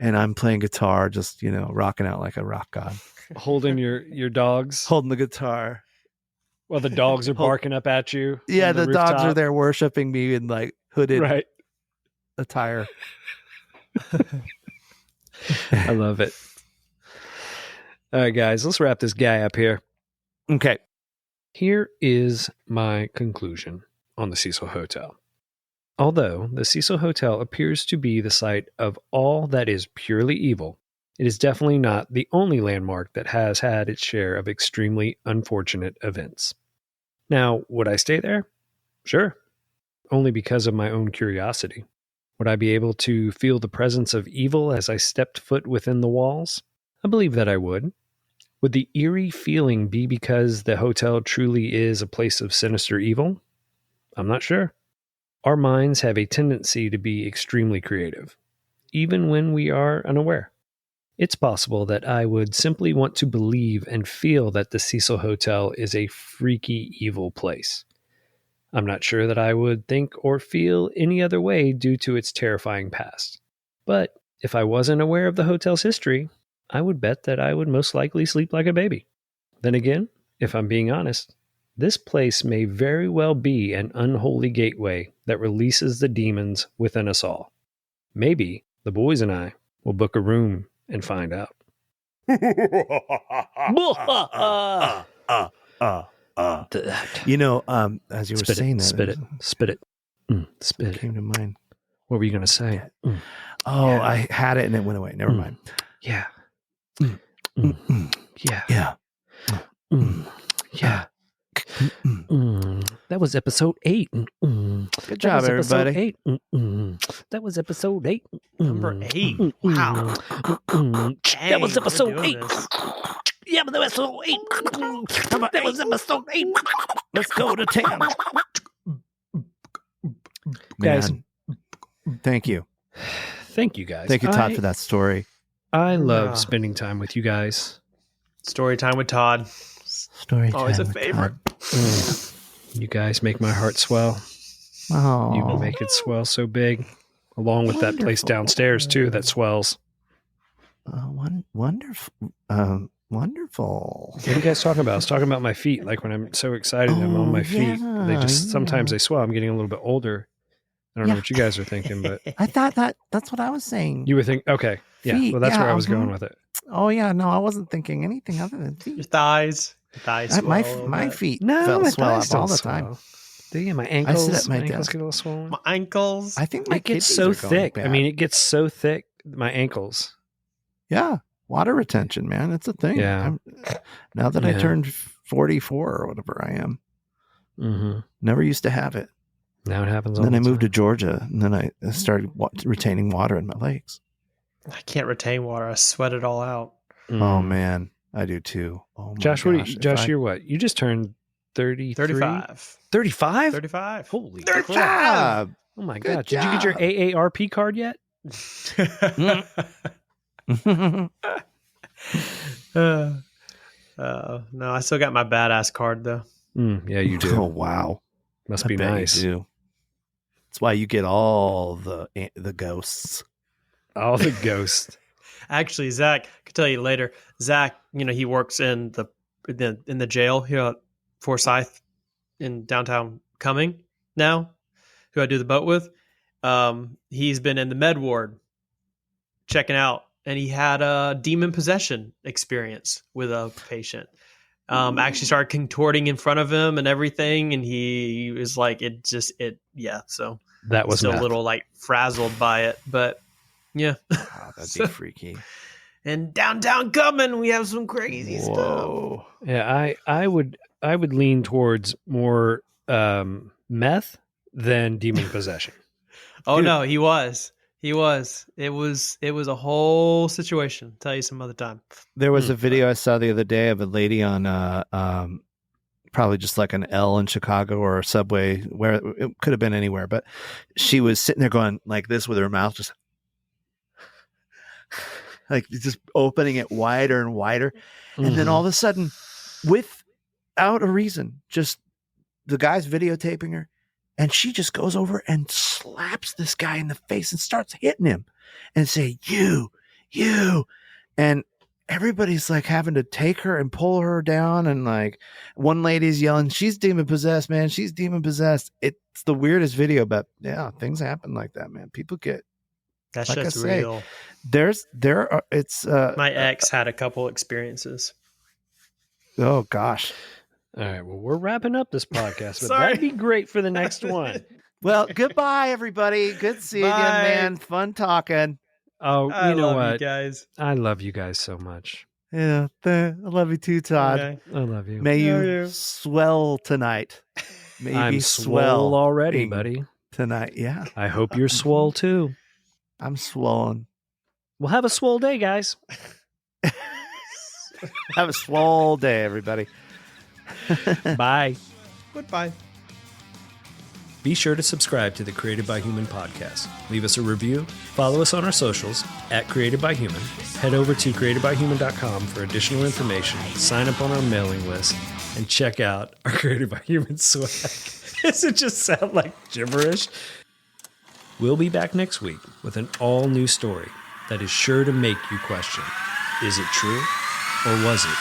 and I'm playing guitar, just rocking out like a rock god, Holding your dogs holding the guitar. while the dogs are barking up at you. Yeah, from the dogs are rooftop. there worshiping me in like hooded Right. attire. I love it. All right, guys, let's wrap this guy up here. Okay. Here is my conclusion on the Cecil Hotel. Although the Cecil Hotel appears to be the site of all that is purely evil, it is definitely not the only landmark that has had its share of extremely unfortunate events. Now, would I stay there? Sure. Only because of my own curiosity. Would I be able to feel the presence of evil as I stepped foot within the walls? I believe that I would. Would the eerie feeling be because the hotel truly is a place of sinister evil? I'm not sure. Our minds have a tendency to be extremely creative, even when we are unaware. It's possible that I would simply want to believe and feel that the Cecil Hotel is a freaky, evil place. I'm not sure that I would think or feel any other way due to its terrifying past. But if I wasn't aware of the hotel's history, I would bet that I would most likely sleep like a baby. Then again, if I'm being honest, this place may very well be an unholy gateway that releases the demons within us all. Maybe the boys and I will book a room and find out. As you were Spit saying it, that, spit it, spit it, spit it. came to mind. What were you going to say? Oh, Yeah. I had it and it went away. Never mind. Yeah. Mm, Yeah. Yeah. Yeah. That was episode 8. Good job, everybody. That was episode 8. Number 8. Wow. That was episode 8. This. Yeah, but that was episode 8. That was episode 8. Let's go to 10. Guys. Man, thank you. Thank you guys. Thank you, Todd, for that story. I love Yeah. spending time with you guys. Story time with Todd. Story Always a time with favorite. Todd. You guys make my heart swell. Oh, You make it swell so big. Along with that place Wonderful. downstairs, too, that swells. wonderful. Wonderful. What are you guys talking about? I was talking about my feet. Like when I'm so excited, I'm on my feet. They just sometimes they swell. I'm getting a little bit older. I don't know Yeah. what you guys are thinking, but I thought that's what I was saying. you were thinking, okay, yeah. Feet, Well, that's yeah, where I was going with it. Oh yeah, no, I wasn't thinking anything other than Your feet. thighs. Your thighs. My swell a little my bit. feet No, my swell thighs up all don't the time. swell. Yeah, my ankles. sit at my ankles desk. get a little swollen. My ankles. I think my It gets kidneys so are going thick. I bad. mean, it gets so thick. My ankles. Yeah, water retention, man, it's a thing. Yeah. Now that I Yeah. turned 44 or whatever I am, Mm-hmm. never used to have it. Now it happens. And then all I the moved to time. Georgia, and then I started retaining water in my legs. I can't retain water. I sweat it all out. Oh Mm. man, I do too. Oh my Josh, what? gosh, if Josh, I- you're what? You just turned 33? 35. 35? 35. Holy Good crap. job. Oh my Good God. Did you get your job. AARP card yet? No, I still got my badass card though. Yeah, you do. Oh wow, Must I be bet you nice. do. That's why you get all the ghosts. All the ghosts. Actually, Zach, I could tell you later. Zach, he works in the jail here at Forsyth in downtown Cumming now, who I do the boat with. He's been in the med ward checking out, and he had a demon possession experience with a patient. Actually started contorting in front of him and everything, and he was like, so That was still meth. a little like frazzled by it, but yeah. Oh, that'd be freaky. And downtown coming, we have some crazy stuff. Whoa. Yeah, I would lean towards more meth than demon possession. Oh Dude. no, he was. It was a whole situation. I'll tell you some other time. There was a video I saw the other day of a lady on probably just like an L in Chicago or a subway, where it could have been anywhere, but she was sitting there going like this with her mouth just like just opening it wider and wider. And then all of a sudden, without a reason, just the guy's videotaping her, and she just goes over and slaps this guy in the face and starts hitting him and say, you, and everybody's like having to take her and pull her down. And like one lady's yelling, she's demon possessed, man. She's demon possessed. It's the weirdest video, but yeah, things happen like that, man. People get, That's like just I say, real. My My ex had a couple experiences. Oh gosh. All right, well, we're wrapping up this podcast, but Sorry. that'd be great for the next one. Well, goodbye, everybody. Good seeing you, Bye. man. Fun talking. Oh, I you know love what? you guys. I love you guys so much. Yeah, I love you too, Todd. Okay. I love you. May Love you you. swell tonight. May you I'm be swole already, swelling buddy. tonight. Yeah, I hope you're swole too. I'm swollen. Well, have a swole day, guys. Have a swole day, everybody. Bye. Goodbye. Be sure to subscribe to the Created by Human podcast. Leave us a review. Follow us on our socials at Created by Human. Head over to createdbyhuman.com for additional information. Sign up on our mailing list and check out our Created by Human swag. Does it just sound like gibberish? We'll be back next week with an all new story that is sure to make you question, is it true or was it